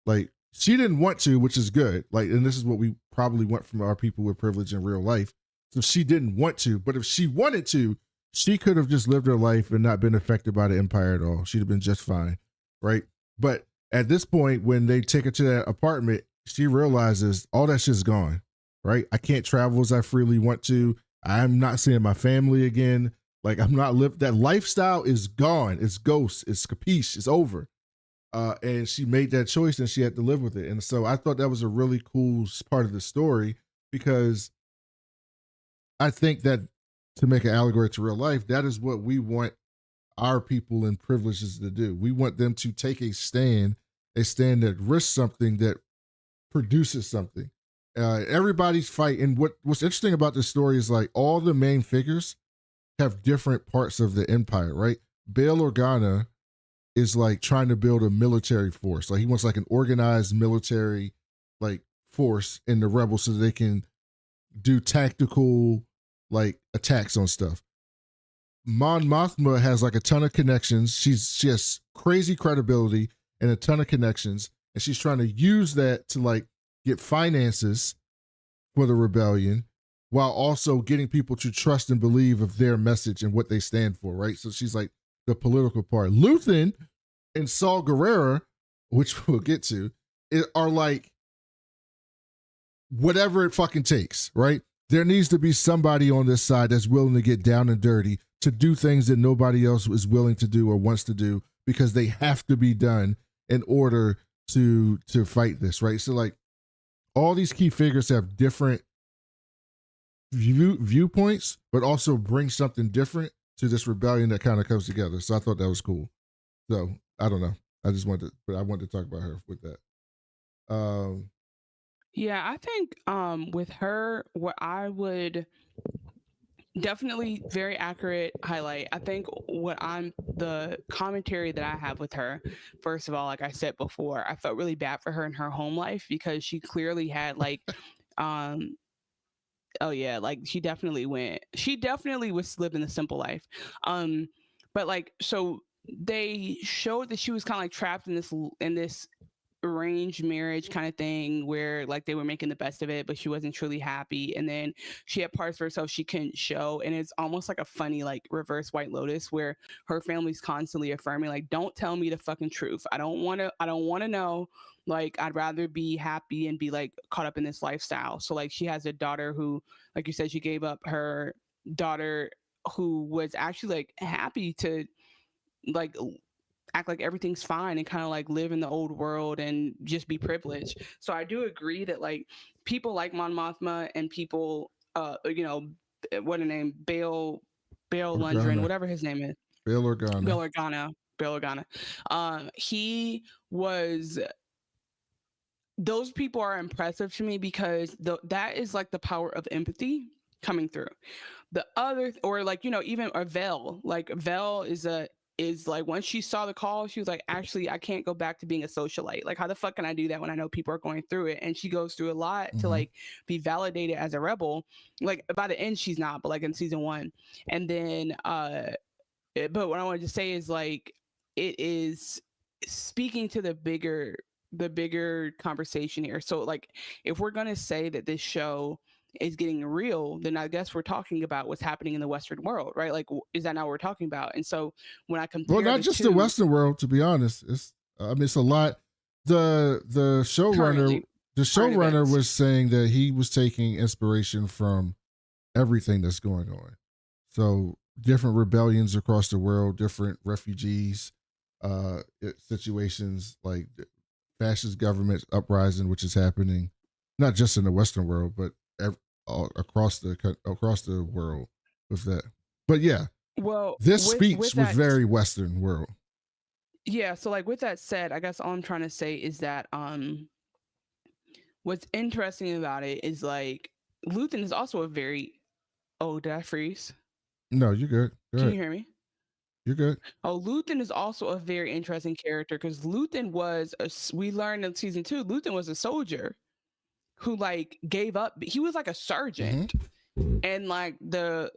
like she didn't want to, which is good. Like, and this is what we probably want from our people with privilege in real life. So she didn't want to, but if she wanted to, she could have just lived her life and not been affected by the Empire at all. She'd have been just fine. Right. But at this point, when they take her to that apartment, she realizes all that shit's gone. Right. I can't travel as I freely want to. I'm not seeing my family again. Like I'm not that lifestyle is gone. It's ghost. It's capiche. It's over. And she made that choice and she had to live with it. And so I thought that was a really cool part of the story because I think that to make an allegory to real life, that is what we want our people in privileges to do. We want them to take a stand that risks something, that produces something. Everybody's fight. And what's interesting about this story is like all the main figures have different parts of the empire, right? Bail Organa is like trying to build a military force. Like he wants like an organized military like force in the rebels so that they can do tactical like attacks on stuff. Mon Mothma has like a ton of connections. She has crazy credibility and a ton of connections, and she's trying to use that to like get finances for the rebellion while also getting people to trust and believe of their message and what they stand for, right? So she's like the political part. Luthen and Saul Guerrera, which we'll get to, are like whatever it fucking takes, right? There needs to be somebody on this side that's willing to get down and dirty to do things that nobody else is willing to do or wants to do because they have to be done in order to fight this, right? So like all these key figures have different viewpoints, but also bring something different to this rebellion that kind of comes together. So I thought that was cool. So I don't know. I wanted to talk about her with that. Yeah, I think with her, what I would definitely very accurate highlight. I think the commentary that I have with her, first of all, like I said before, I felt really bad for her in her home life because she clearly had like um oh yeah, like she definitely was living the simple life. Um but like so they showed that she was kind of like trapped in this arranged marriage kind of thing where like they were making the best of it, but she wasn't truly happy. And then she had parts of herself she couldn't show. And it's almost like a funny, like reverse White Lotus where her family's constantly affirming, like, don't tell me the fucking truth. I don't want to know. Like, I'd rather be happy and be like caught up in this lifestyle. So like she has a daughter who, like you said, she gave up her daughter who was actually like happy to like act like everything's fine and kind of like live in the old world and just be privileged. So I do agree that like people like Mon Mothma and people, what a name, Bail Lundgren, Organa. whatever his name is, Bail Organa. Bail Organa. He was. Those people are impressive to me because that is like the power of empathy coming through. The other, or like even a Vel, like Vel is like once she saw the call, she was like, actually, I can't go back to being a socialite. Like, how the fuck can I do that when I know people are going through it? And she goes through a lot to like be validated as a rebel. Like by the end, she's not, but like in season 1, and then but what I wanted to say is like it is speaking to the bigger conversation here. So like if we're gonna say that this show is getting real, then I guess we're talking about what's happening in the Western world, right? Like, is that not what we're talking about? And so when I compare not the just two, the Western world, to be honest, it's a lot. The showrunner events. was saying that he was taking inspiration from everything that's going on. So different rebellions across the world, different refugees situations, like fascist government uprising, which is happening not just in the Western world, but across the world with that. But yeah, Well, this with speech was that, very Western world. yeah. So like with that said, I guess all I'm trying to say is that what's interesting about it is like Luthen is also a very did I freeze? No, you're good. Go Can ahead. you hear me? You're good. Oh, Luthen is also a very interesting character because Luthen we learned in season 2, Luthen was a soldier who like gave up. He was like a sergeant. And like the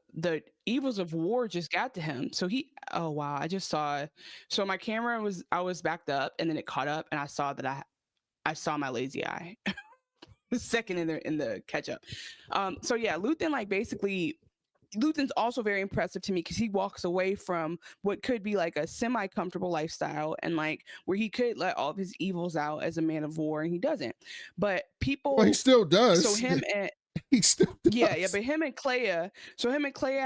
evils of war just got to him. So oh wow, I just saw, so my camera I was backed up and then it caught up and I saw that I saw my lazy eye. Second in the catch up. So yeah, Luthen like basically Luthen's also very impressive to me because he walks away from what could be like a semi-comfortable lifestyle and like where he could let all of his evils out as a man of war, and he doesn't. But people, well, he still does. So him and he still does. Yeah, but him and Clea,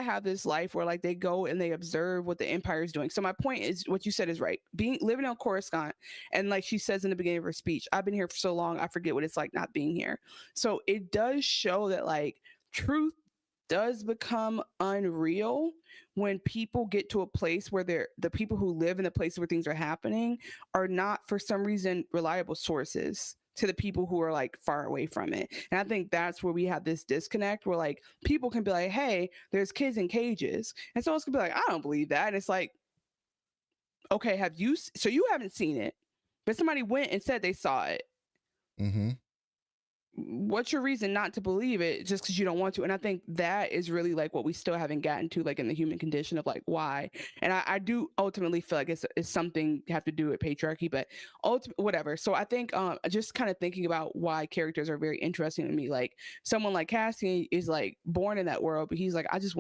have this life where like they go and they observe what the Empire is doing. So my point is, what you said is right. Living on Coruscant, and like she says in the beginning of her speech, I've been here for so long, I forget what it's like not being here. So it does show that like truth does become unreal when people get to a place where the people who live in the places where things are happening are not for some reason reliable sources to the people who are like far away from it. And I think that's where we have this disconnect where like people can be like, hey, there's kids in cages, and someone can be like, I don't believe that. And it's like, okay, so you haven't seen it, but somebody went and said they saw it. What's your reason not to believe it just because you don't want to? And I think that is really like what we still haven't gotten to, like in the human condition of like why. And I do ultimately feel like it's something you have to do with patriarchy, but whatever. So I think just kind of thinking about why characters are very interesting to me. Like someone like Cassian is like born in that world, but he's like, I just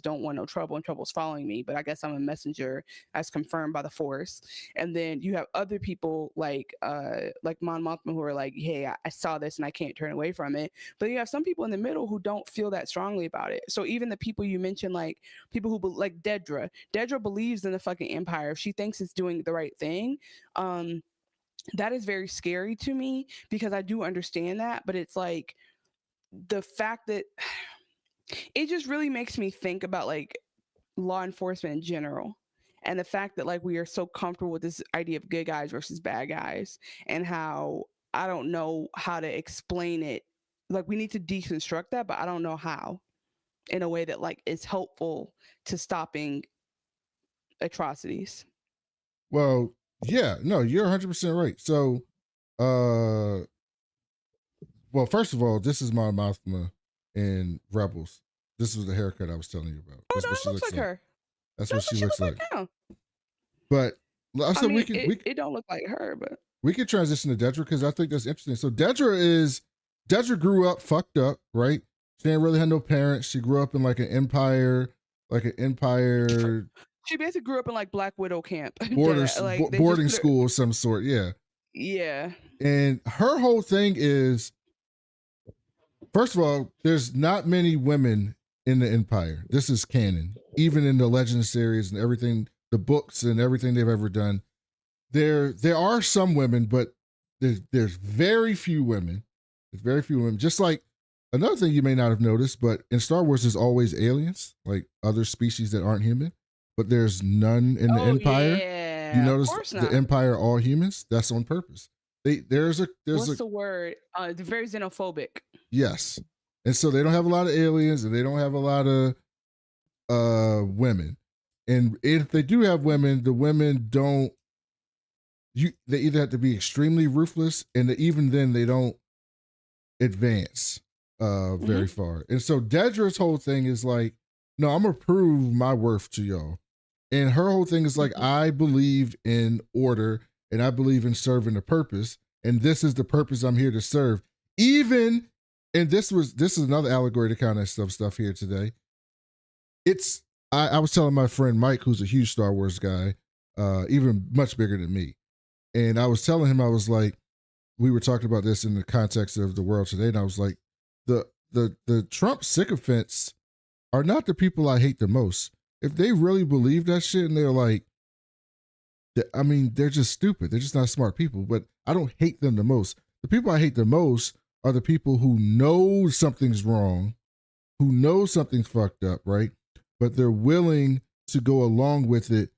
don't want no trouble, and trouble's following me. But I guess I'm a messenger as confirmed by the Force. And then you have other people like Mon Mothma who are like, hey, I saw this and I can't can't turn away from it. But you have some people in the middle who don't feel that strongly about it. So even the people you mentioned, like people who like Dedra believes in the fucking empire. If she thinks it's doing the right thing, that is very scary to me, because I do understand that, but it's like the fact that it just really makes me think about like law enforcement in general, and the fact that like we are so comfortable with this idea of good guys versus bad guys, and how I don't know how to explain it. Like we need to deconstruct that, but I don't know how, in a way that like is helpful to stopping atrocities. Well, yeah, no, you're 100% right. So, well, first of all, this is my Mothma in Rebels. This was the haircut I was telling you about. Oh That's no, what it she looks looks like like. her. That's what That's she what she looks looks like like. now. But I I said mean, we it don't look like her, but can transition to Dedra because I think that's interesting. So Dedra grew up fucked up, right? She didn't really have no parents. She grew up in like an empire. she basically grew up in like Black Widow camp. Like they just boarding put her. school of some sort, yeah. Yeah. And her whole thing is, first of all, there's not many women in the Empire. This is canon. Even in the Legend series and everything, the books and everything they've ever done, there are some women, but there's very few women. There's very few women. Just like another thing you may not have noticed, but in Star Wars, there's always aliens, like other species that aren't human, but there's none in the Empire. Yeah, You notice of course the not. Empire are all humans. That's on purpose. There's What's the word? They're very xenophobic. Yes. And so they don't have a lot of aliens and they don't have a lot of women. And if they do have women, the women don't they either have to be extremely ruthless, and even then they don't advance very far. And so Dedra's whole thing is like, no, I'm gonna prove my worth to y'all. And her whole thing is like, I believe in order and I believe in serving a purpose, and this is the purpose I'm here to serve. Even, and this is another allegory to kind of stuff here today. It's I was telling my friend Mike, who's a huge Star Wars guy, even much bigger than me, and I was telling him, I was like, we were talking about this in the context of the world today, and I was like, the Trump sycophants are not the people I hate the most. If they really believe that shit and they're like, I mean, they're just stupid. They're just not smart people, but I don't hate them the most. The people I hate the most are the people who know something's wrong, who know something's fucked up, right? But they're willing to go along with it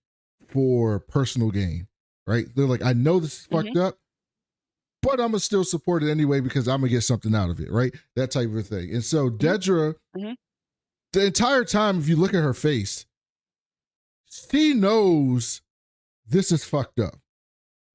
for personal gain, right? They're like, I know this is fucked up, but I'm gonna still support it anyway because I'm gonna get something out of it, right? That type of thing. And so Dedra, the entire time, if you look at her face, she knows this is fucked up,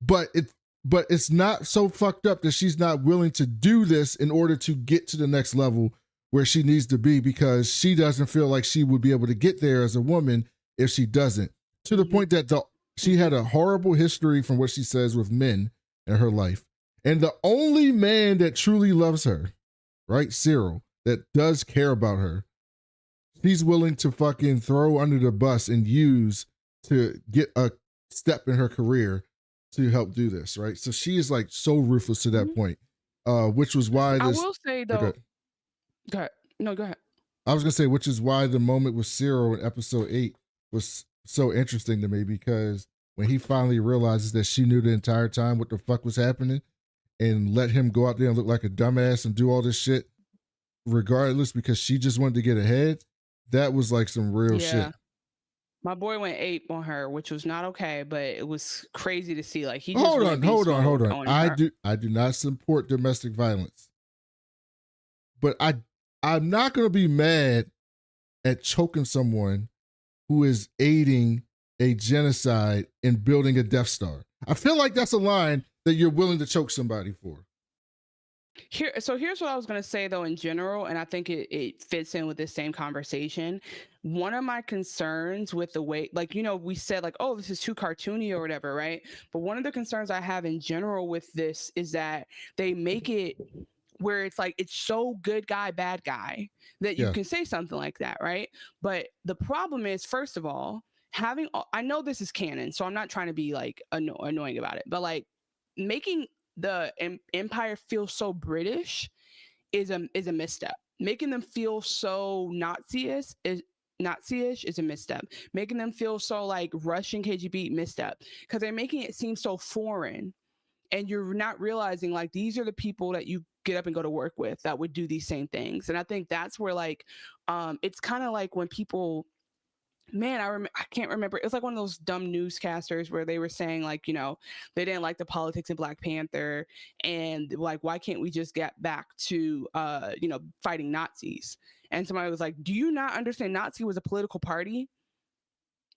but it's not so fucked up that she's not willing to do this in order to get to the next level where she needs to be, because she doesn't feel like she would be able to get there as a woman if she doesn't. To the point that she had a horrible history, from what she says, with men in her life. And the only man that truly loves her, right, Cyril, that does care about her, she's willing to fucking throw under the bus and use to get a step in her career to help do this, right? So she is like so ruthless to that point, which was why this. I will say though. Go ahead. No, go ahead. I was gonna say, which is why the moment with Cyril in episode 8 was so interesting to me, because when he finally realizes that she knew the entire time what the fuck was happening, and let him go out there and look like a dumbass and do all this shit regardless because she just wanted to get ahead, that was like some real shit. My boy went ape on her, which was not okay, but it was crazy to see. Like he just hold on. I do not support domestic violence, but I'm not gonna be mad at choking someone who is aiding a genocide and building a Death Star. I feel like that's a line that you're willing to choke somebody for. Here's what I was going to say though in general, and I think it fits in with this same conversation. One of my concerns with the way, like, you know, we said like, oh, this is too cartoony or whatever, right? But one of the concerns I have in general with this is that they make it where it's like it's so good guy, bad guy that you can say something like that, right? But the problem is, first of all, I know this is canon, so I'm not trying to be like annoying about it, but like making the empire feel so British is a misstep. Making them feel so Nazi-ish is a misstep. Making them feel so like Russian KGB, misstep, because they're making it seem so foreign, and you're not realizing like these are the people that you get up and go to work with that would do these same things. And I think that's where like it's kind of like when people, man, I can't remember. It's like one of those dumb newscasters where they were saying like, you know, they didn't like the politics in Black Panther, and like, why can't we just get back to you know, fighting Nazis? And somebody was like, do you not understand Nazi was a political party?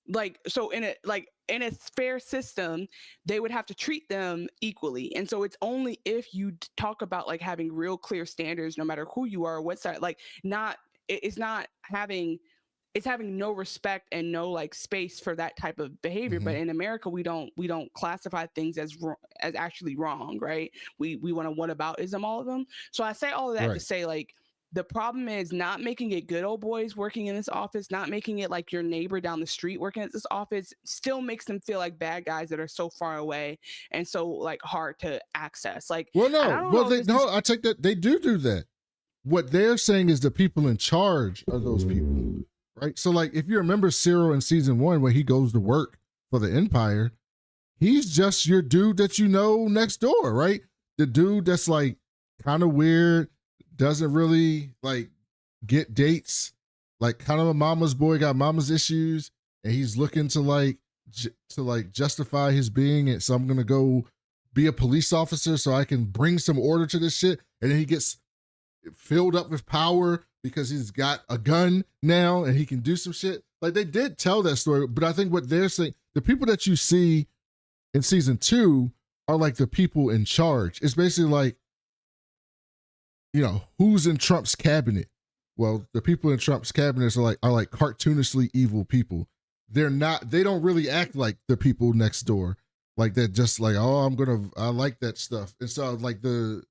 Like, so in a fair system, they would have to treat them equally. And so it's only if you talk about like having real clear standards, no matter who you are or what side, like not it's not having, it's having no respect and no like space for that type of behavior. But in America, we don't classify things as actually wrong, right? We want to whataboutism all of them. So I say all of that to say like, the problem is not making it good old boys working in this office, not making it like your neighbor down the street working at this office, still makes them feel like bad guys that are so far away and so like hard to access. Like, well, no, I take that they do that. What they're saying is the people in charge are those people, right? So like, if you remember Cyril in season 1, where he goes to work for the Empire, he's just your dude that you know next door, right? The dude that's like kind of weird, doesn't really like get dates, like kind of a mama's boy, got mama's issues, and he's looking to like justify his being. And so I'm gonna go be a police officer so I can bring some order to this shit. And then he gets filled up with power because he's got a gun now and he can do some shit. Like, they did tell that story, but I think what they're saying, the people that you see in season 2 are like the people in charge. It's basically like, you know, who's in Trump's cabinet? Well, the people in Trump's cabinet are like cartoonishly evil people. They don't really act like the people next door. Like, they're just like, oh, I like that stuff. And so like the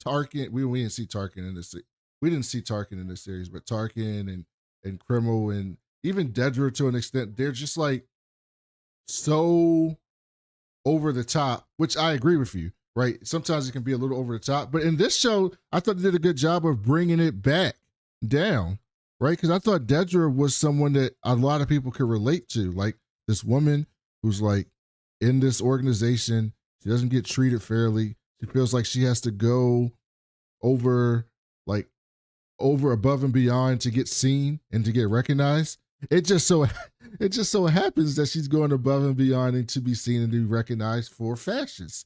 Tarkin, we didn't see Tarkin in this. We didn't see Tarkin in this series, but Tarkin and Krimmel and even Dedra to an extent, they're just like so over the top, which I agree with you. Right. Sometimes it can be a little over the top. But in this show, I thought they did a good job of bringing it back down. Right. Because I thought Dedra was someone that a lot of people could relate to. Like, this woman who's like in this organization. She doesn't get treated fairly. She feels like she has to go over above and beyond to get seen and to get recognized. It just so happens that she's going above and beyond and to be seen and to be recognized for fascists.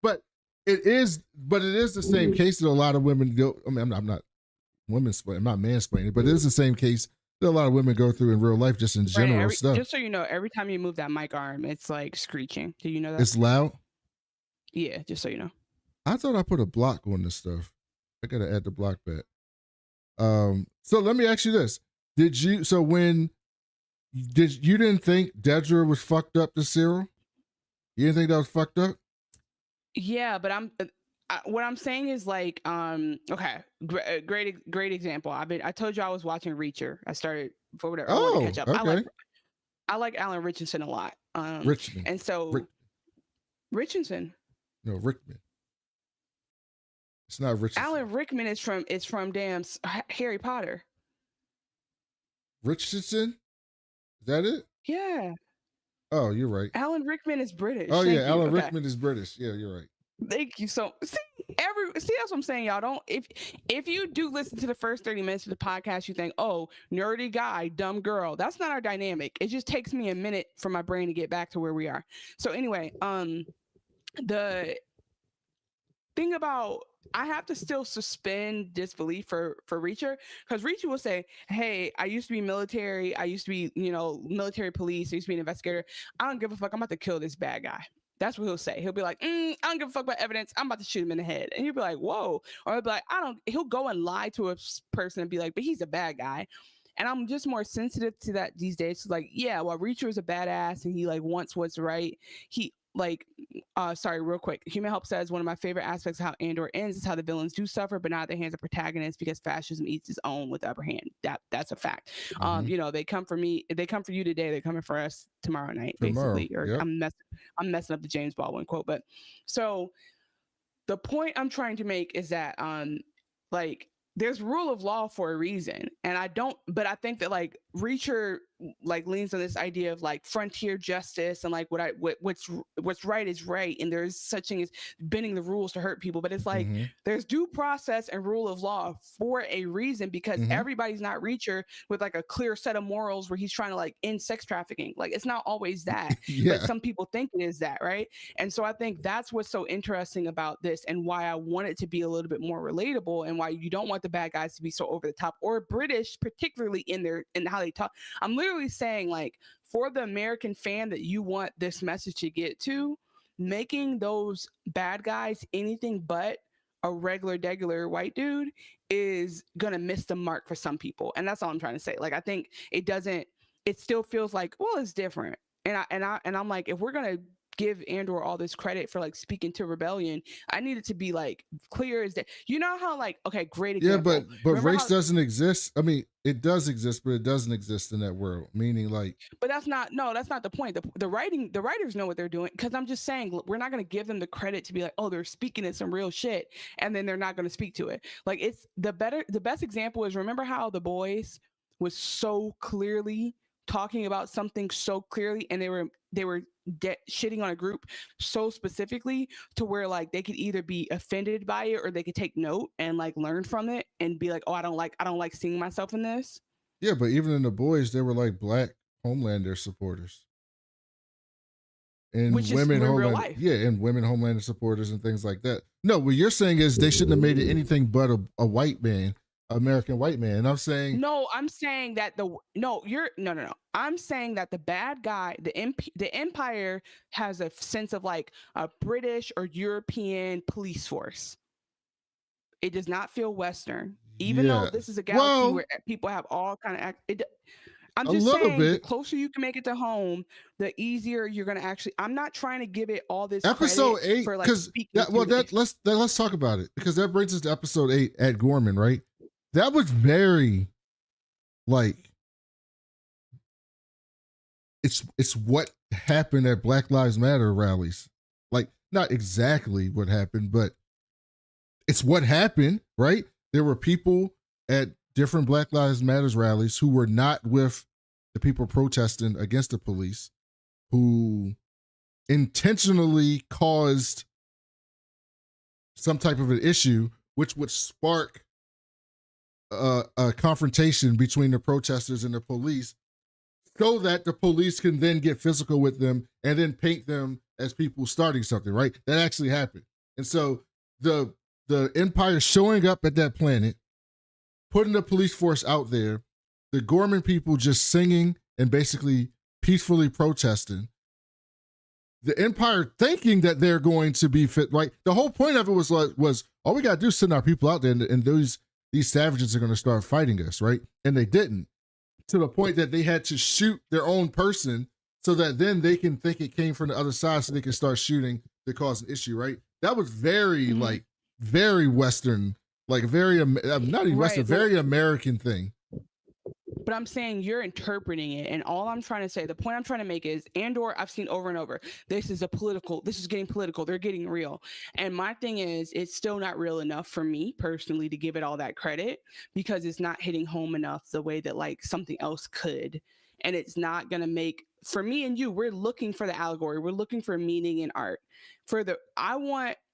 But it is the same case that a lot of women go. I mean, I'm not women-splaining, I'm not mansplaining, but it is the same case that a lot of women go through in real life, just in general stuff. Just so you know, every time you move that mic arm, it's like screeching. Do you know that? It's loud? Yeah, just so you know. I thought I put a block on this stuff. I gotta add the block back. So let me ask you this. You didn't think Dedra was fucked up to Cyril? You didn't think that was fucked up? Yeah, but what I'm saying is like, okay, great example. I told you I was watching Reacher. I started for whatever. I want to catch up. Okay. I like Alan Richardson a lot. Richmond. And so Richardson. No, Rickman. It's not Richardson. Alan Rickman is from damn Harry Potter. Richardson? Is that it? Yeah. Oh, you're right. Alan Rickman is British. Oh, yeah, Alan Rickman is British. Yeah, you're right. Thank you. So see that's what I'm saying, y'all. Don't if you do listen to the first 30 minutes of the podcast, you think, oh, nerdy guy, dumb girl. That's not our dynamic. It just takes me a minute for my brain to get back to where we are. So anyway, the thing about, I have to still suspend disbelief for Reacher, because Reacher will say, hey, I used to be military. I used to be, military police. I used to be an investigator. I don't give a fuck. I'm about to kill this bad guy. That's what he'll say. He'll be like, I don't give a fuck about evidence. I'm about to shoot him in the head. And he'll be like, whoa. Or he'll be like, he'll go and lie to a person and be like, but he's a bad guy. And I'm just more sensitive to that these days. So like, yeah, while Reacher is a badass and he like wants what's right, he like, sorry, real quick. Human Help says one of my favorite aspects of how Andor ends is how the villains do suffer, but not at the hands of protagonists, because fascism eats its own with the upper hand. That's a fact. Mm-hmm. They come for me. They come for you today. They're coming for us tomorrow night, basically. Or yep. I'm messing up the James Baldwin quote, but so the point I'm trying to make is that like there's rule of law for a reason. And I think that like Reacher like leans on this idea of like frontier justice and like what's right is right, and there's such thing as bending the rules to hurt people. But it's like Mm-hmm. there's due process and rule of law for a reason, because Mm-hmm. everybody's not Reacher with like a clear set of morals where he's trying to like end sex trafficking. Like it's not always that, but Yeah. some people think it is that, right? And so I think that's what's so interesting about this, and why I want it to be a little bit more relatable, and why you don't want the bad guys to be so over the top or British, particularly in how they talk. I'm literally saying, like, for the American fan that you want this message to get to, making those bad guys anything but a regular white dude is gonna miss the mark for some people. And that's all I'm trying to say. Like, I think it still feels like, well, it's different. And I'm like, if we're gonna give Andor all this credit for like speaking to rebellion, I need it to be like clear as that. You know how like, okay, great example. Yeah, but Remember race how, doesn't exist. I mean, it does exist, but it doesn't exist in that world. Meaning, like, but that's not the point. The writers know what they're doing, because I'm just saying we're not going to give them the credit to be like, oh, they're speaking in some real shit, and then they're not going to speak to it. Like, it's the best example is, remember how The Boys was so clearly talking about something so clearly, and they were shitting on a group so specifically to where like they could either be offended by it or they could take note and like learn from it and be like, oh, I don't like seeing myself in this. yeah, but even in The Boys, they were like black Homelander supporters and Which is women in real Homelander, life. yeah, and women Homelander supporters and things like that. No, what you're saying is they shouldn't have made it anything but a white man, American white man. And I'm saying, No, I'm saying that no. I'm saying that the bad guy, the Empire has a sense of like a British or European police force. It does not feel Western, even though yeah, this is a galaxy well, where people have all kind of. I'm a just little saying, the bit. closer you can make it to home, the easier you're gonna actually. I'm not trying to give it all this Episode credit 8, for like because speaking to it. let's talk about it, because that brings us to episode 8 at Gorman, right? That was very like it's what happened at Black Lives Matter rallies. Like, not exactly what happened, but it's what happened, right? There were people at different Black Lives Matters rallies who were not with the people protesting against the police, who intentionally caused some type of an issue, which would spark a confrontation between the protesters and the police, so that the police can then get physical with them and then paint them as people starting something, right? That actually happened. And so the Empire showing up at that planet, putting the police force out there, the Gorman people just singing and basically peacefully protesting, the Empire thinking that they're going to be fit, right? The whole point of it was all we got to do is send our people out there, and these savages are going to start fighting us, right? And they didn't, to the point that they had to shoot their own person so that then they can think it came from the other side, so they can start shooting to cause an issue, right? That was very like very Western, like very not even Western, very American thing. But I'm saying you're interpreting it, and all I'm trying to say, the point I'm trying to make is, Andor, I've seen over and over, this is getting political, they're getting real. And my thing is, it's still not real enough for me personally to give it all that credit, because it's not hitting home enough the way that like something else could. And it's not going to make, for me and you, we're looking for the allegory, we're looking for meaning in art.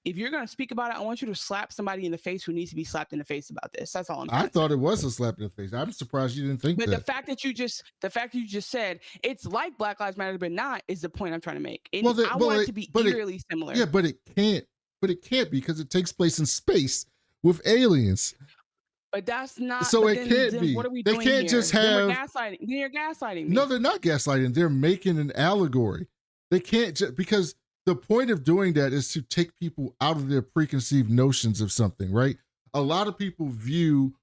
If you're going to speak about it, I want you to slap somebody in the face who needs to be slapped in the face about this. That's all I'm saying. I thought it was a slap in the face. I'm surprised you didn't think but that. the fact that you just said it's like Black Lives Matter, but not, is the point I'm trying to make. I want it to be eerily similar. Yeah, but it can't. But it can't, because it takes place in space with aliens. But that's not. So it can't be. What are we they doing can't here? just have. Then you're gaslighting me. No, they're not gaslighting. They're making an allegory. They can't just, because the point of doing that is to take people out of their preconceived notions of something, right? A lot of people view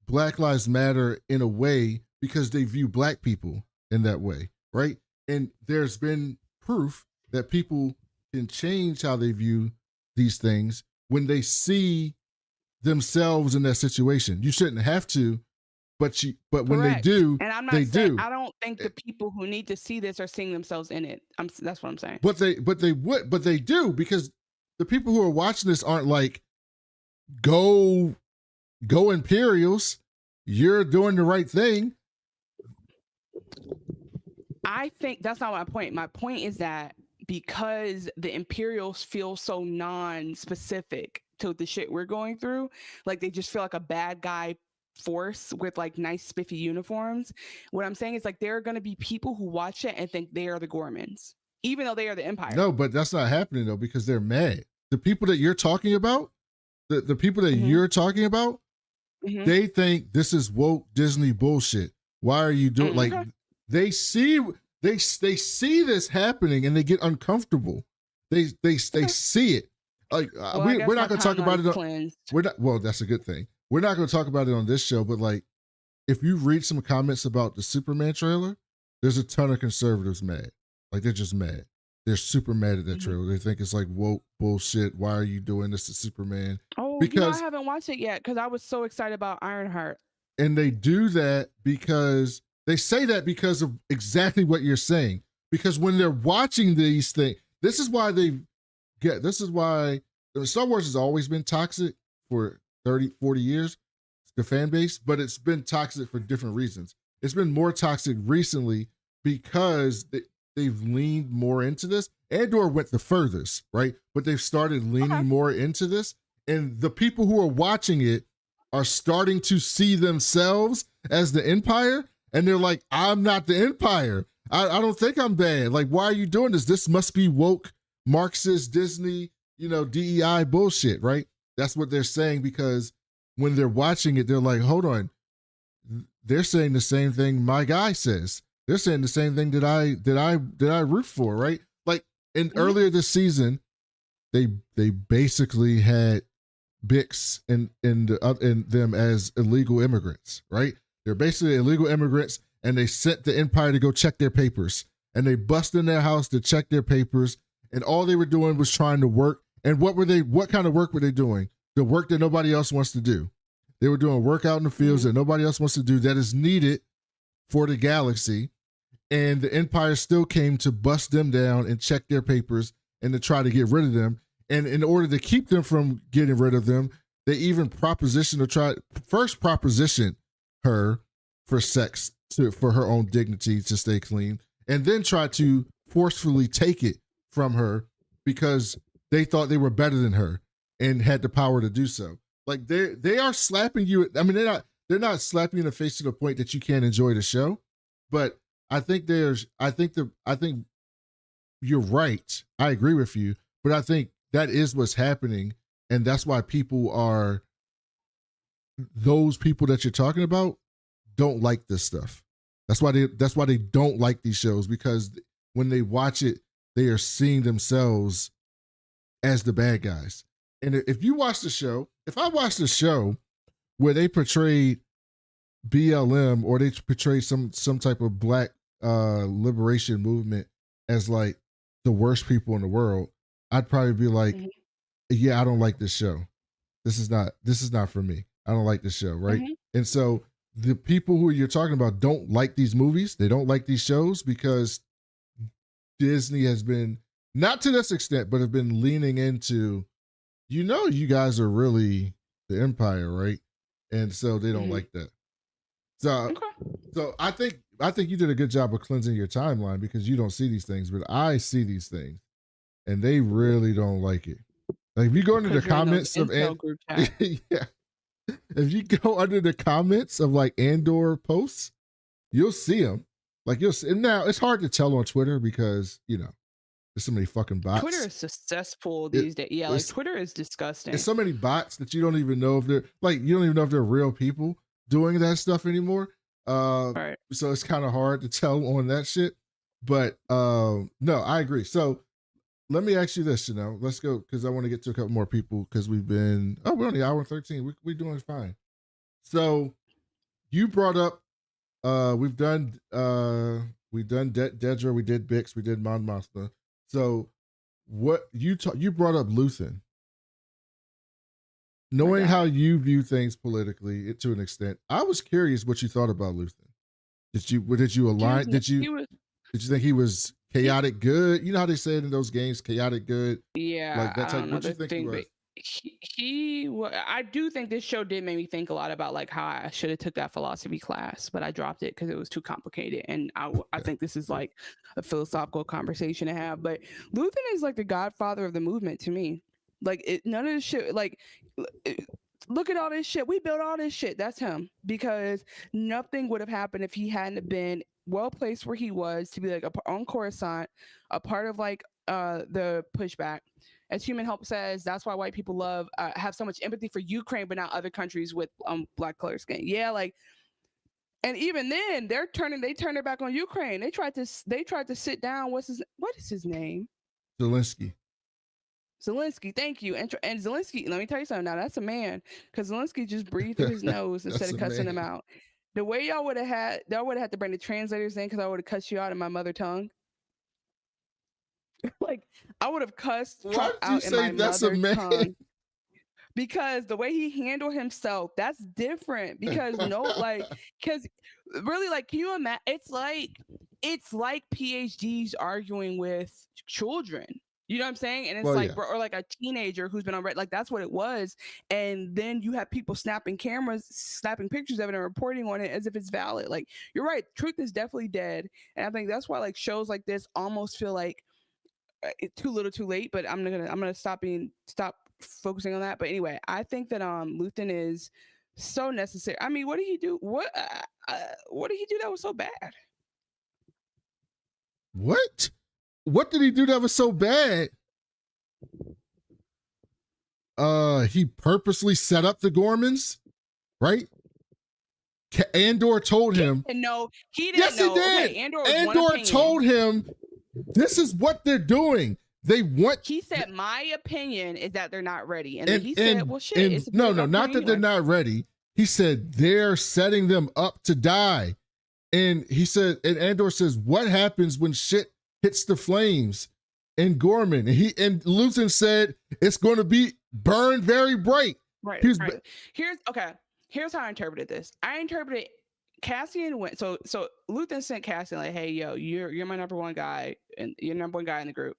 Black Lives Matter in a way because they view black people in that way, right? And there's been proof that people can change how they view these things when they see themselves in that situation. You shouldn't have to, but when they do, and I'm not they saying, do. I don't think the people who need to see this are seeing themselves in it. That's what I'm saying. But they do, because the people who are watching this aren't like, go Go Imperials. You're doing the right thing. I think that's not my point. My point is that because the Imperials feel so non-specific to the shit we're going through, like they just feel like a bad guy force with like nice spiffy uniforms. What I'm saying is like there are going to be people who watch it and think they are the Gormans, even though they are the Empire. No, but that's not happening though, because they're mad. The people that you're talking about, the people that you're talking about, they think this is woke Disney bullshit. Why are you doing like they see this happening and they get uncomfortable. They see it. Like Well, we're not going to talk about it. We're not. Well, that's a good thing. We're not going to talk about it on this show. But like, if you read some comments about the Superman trailer, there's a ton of conservatives mad. Like they're just mad. They're super mad at that trailer. They think it's like woke bullshit. Why are you doing this to Superman? Oh, because I haven't watched it yet because I was so excited about Ironheart. And they do that because they say that because of exactly what you're saying. Because when they're watching these things, this is why Star Wars has always been toxic for 30, 40 years, the fan base, but it's been toxic for different reasons. It's been more toxic recently because they've leaned more into this. Andor went the furthest, right? But they've started leaning more into this. And the people who are watching it are starting to see themselves as the Empire. And they're like, I'm not the Empire. I don't think I'm bad. Like, why are you doing this? This must be woke, Marxist, Disney, DEI bullshit, right? That's what they're saying, because when they're watching it, they're like, hold on. They're saying the same thing my guy says. They're saying the same thing that I root for, right? Like earlier this season, they basically had Bix and them as illegal immigrants, right? They're basically illegal immigrants, and they sent the Empire to go check their papers, and they bust in their house to check their papers, and all they were doing was trying to work. And what kind of work were they doing? The work that nobody else wants to do. They were doing work out in the fields that nobody else wants to do, that is needed for the galaxy. And the Empire still came to bust them down and check their papers and to try to get rid of them. And in order to keep them from getting rid of them, they even proposition her for sex, for her own dignity, to stay clean, and then try to forcefully take it from her because they thought they were better than her and had the power to do so. Like they are slapping you. I mean, they're not slapping you in the face to the point that you can't enjoy the show. But I think you're right. I agree with you. But I think that is what's happening, and that's why those people that you're talking about don't like this stuff. That's why they don't like these shows, because when they watch it, they are seeing themselves as the bad guys. And if you watch the show, if I watched the show where they portrayed BLM, or they portrayed some type of black liberation movement as like the worst people in the world, I'd probably be like, yeah, I don't like this show. This is not for me. I don't like this show, right? And so the people who you're talking about don't like these movies. They don't like these shows because Disney has been, not to this extent, but have been leaning into, you guys are really the Empire, right? And so they don't like that. So I think you did a good job of cleansing your timeline, because you don't see these things, but I see these things, and they really don't like it. Like if you go into the comments of yeah, if you go under the comments of like Andor posts, you'll see them. Like you'll see. And now it's hard to tell on Twitter because there's so many fucking bots. Twitter is successful these days. Yeah, like Twitter is disgusting. There's so many bots that you don't even know if they're real people doing that stuff anymore. Right. So it's kind of hard to tell on that shit. But no, I agree. So let me ask you this, let's go, because I want to get to a couple more people, because we're only hour and 13. We're doing fine. So you brought up, we've done Dedra, we did Bix, we did Mon Mothma. So what you brought up Luthen. Knowing how you view things politically to an extent, I was curious what you thought about Luthen. Did you align? Did you think he was chaotic good? You know how they say it in those games, chaotic good. Yeah, like that type. What you think he was? I do think this show did make me think a lot about like how I should have took that philosophy class, but I dropped it because it was too complicated. And I think this is like a philosophical conversation to have. But Luthen is like the godfather of the movement to me. Like none of this shit. Like look at all this shit. We built all this shit. That's him, because nothing would have happened if he hadn't been well placed where he was to be like on Coruscant, a part of like the pushback. As Human Help says, that's why white people have so much empathy for Ukraine, but not other countries with black color skin. Yeah, like, and even then, they turned their back on Ukraine. They tried to sit down. What is his name? Zelensky. Zelensky, thank you. And Zelensky, let me tell you something. Now that's a man, because Zelensky just breathed through his nose instead of cussing him out. The way y'all would have had to bring the translators in, because I would have cussed you out in my mother tongue. Like I would have cussed Trump out in my mother tongue, because the way he handled himself, that's different. Because because really, like, can you imagine? It's like PhDs arguing with children. You know what I'm saying? And it's or like a teenager who's been on red. Like that's what it was. And then you have people snapping pictures of it and reporting on it as if it's valid. Like you're right, truth is definitely dead. And I think that's why like shows like this almost feel like too little too late. But I'm gonna stop focusing on that. But anyway, I think that Luthen is so necessary. I mean, what did he do? What did he do that was so bad? What did he do that was so bad? He purposely set up the Gormans, right? Andor told him. No, he didn't. Yes, he did. Okay, Andor told him, this is what they're doing. They want. He said, "My opinion is that they're not ready," and then he said, "Well, shit." It's no, not that they're not ready. He said they're setting them up to die, and he said, and Andor says, "What happens when shit hits the flames?" And Gorman, and Luthen said, "It's going to be burned very bright." Right. Here's how I interpreted this. I interpreted Cassian went so Luthen sent Cassian like, "Hey, yo, you're my number one guy, and you're number one guy in the group.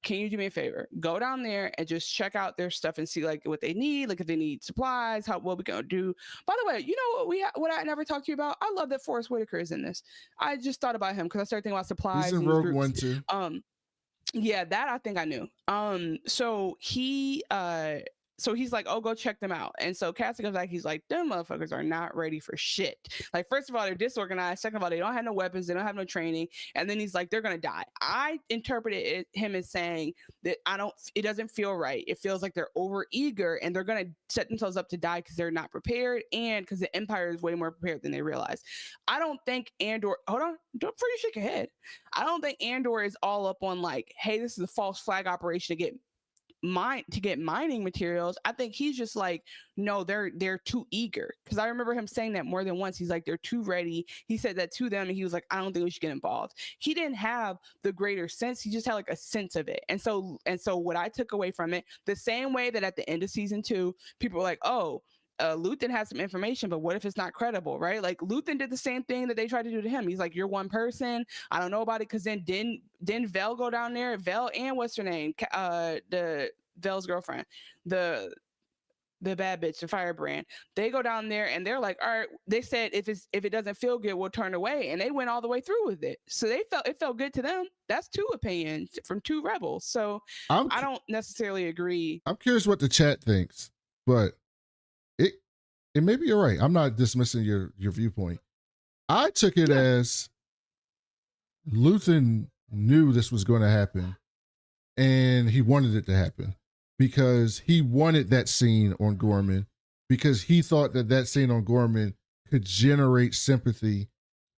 Can you do me a favor? Go down there and just check out their stuff and see like what they need, like if they need supplies, what we gonna do." By the way, you know what I never talked to you about? I love that Forrest Whitaker is in this. I just thought about him because I started thinking about supplies. He's in Rogue One too. Yeah, that I think I knew. So he's like, "Oh, go check them out." And so Cassie comes back. He's like, "Them motherfuckers are not ready for shit. Like, first of all, they're disorganized. Second of all, they don't have no weapons. They don't have no training. And then he's like, they're gonna die." I interpreted him as saying that it doesn't feel right. It feels like they're over eager and they're gonna set themselves up to die because they're not prepared and because the Empire is way more prepared than they realize. I don't think Andor. Hold on, don't before you shake your head. I don't think Andor is all up on like, "Hey, this is a false flag operation to get mining materials." I think he's just like, no, they're too eager, because I remember him saying that more than once. He's like, they're too ready. He said that to them, and he was like, I don't think we should get involved. He didn't have the greater sense. He just had like a sense of it. And so what I took away from it, the same way that at the end of season 2, people were like, "Oh, Luthen has some information, but what if it's not credible?" Right? Like Luthen did the same thing that they tried to do to him. He's like, "You're one person. I don't know about it." Because then didn't Vel go down there? Vel and what's her name? The Vel's girlfriend, the bad bitch, the firebrand. They go down there and they're like, "All right." They said if it doesn't feel good, we'll turn away, and they went all the way through with it. So it felt good to them. That's 2 opinions from 2 rebels. So I don't necessarily agree. I'm curious what the chat thinks, but and maybe you're right. I'm not dismissing your viewpoint. I took it as Luthen knew this was going to happen, and he wanted it to happen because he wanted that scene on Gorman, because he thought that scene on Gorman could generate sympathy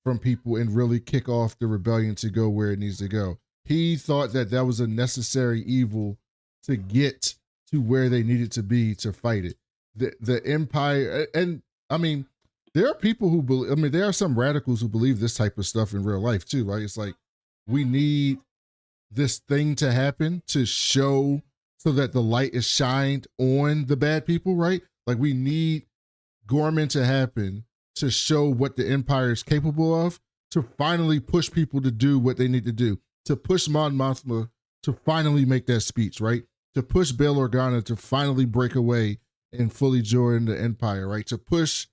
from people and really kick off the rebellion to go where it needs to go. He thought that was a necessary evil to get to where they needed to be to fight it. The Empire, and I mean, there are people who believe, I mean, there are some radicals who believe this type of stuff in real life too, right? It's like, we need this thing to happen to show, so that the light is shined on the bad people, right? Like, we need Gorman to happen to show what the Empire is capable of, to finally push people to do what they need to do, to push Mon Mothma to finally make that speech, right? to push Bail Organa to finally break away and fully join the Empire, right? To push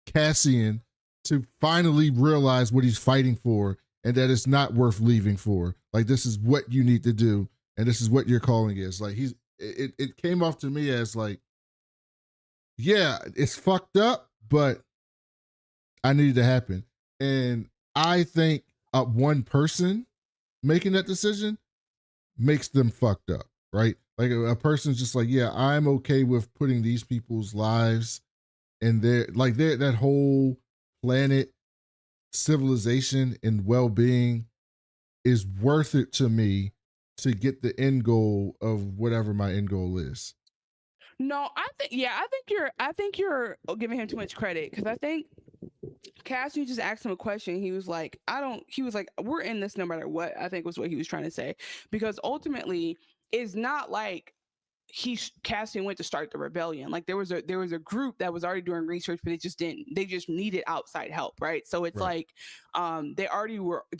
Cassian to finally realize what he's fighting for and that it's not worth leaving for. Like, this is what you need to do, and this is what your calling is. Like, it came off to me as like, yeah, it's fucked up, but I needed to happen. And I think one person making that decision makes them fucked up, right? Like a person's just like, yeah, I'm okay with putting these people's lives and their that whole planet, civilization, and well-being is worth it to me to get the end goal of whatever my end goal is. No, I think you're giving him too much credit, because I think Cassidy just asked him a question. He was like, we're in this no matter what, I think was what he was trying to say. Because ultimately, it's not like Cassian went to start the rebellion. Like there was a group that was already doing research, but they just needed outside help, right? So it's Right. like they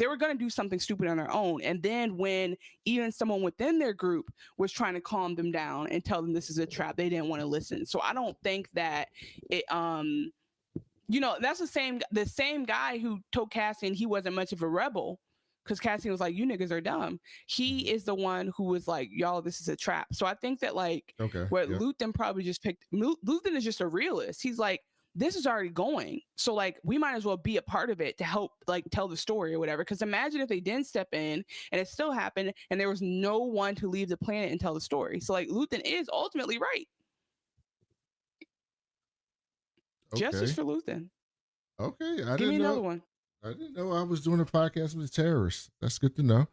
were going to do something stupid on their own, and then when even someone within their group was trying to calm them down and tell them this is a trap, they didn't want to listen. So I don't think that it that's the same guy who told Cassian he wasn't much of a rebel, because Cassian was like, you niggas are dumb. He is the one who was like, y'all, this is a trap. So I think that like what Luthen probably just picked, Luthen is just a realist. He's like, this is already going, so like we might as well be a part of it to help like tell the story or whatever. Because imagine if they didn't step in and it still happened and there was no one to leave the planet and tell the story. So like Luthen is ultimately right. Okay. Justice for Luthen. Okay, Give me another one. I didn't know I was doing a podcast with terrorists. That's good to know.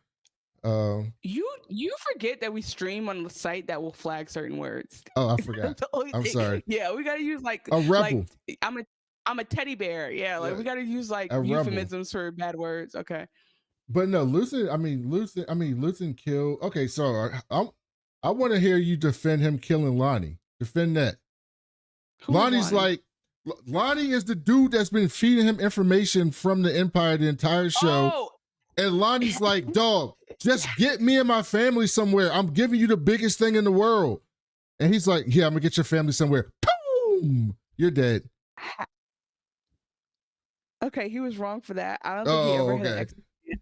You forget that we stream on the site that will flag certain words. Oh, I forgot. I'm sorry. Yeah, we gotta use like a rebel. Like, I'm a teddy bear. Yeah, like we gotta use like euphemisms for bad words. Okay. But no, Luthen killed. Okay, so I want to hear you defend him killing Lonnie. Defend that. Lonnie's like, Lonnie is the dude that's been feeding him information from the Empire the entire show. Oh. And Lonnie's like, dog, just get me and my family somewhere. I'm giving you the biggest thing in the world. And he's like, yeah, I'm gonna get your family somewhere. Boom! You're dead. Okay, he was wrong for that. I don't think he ever had an exit plan.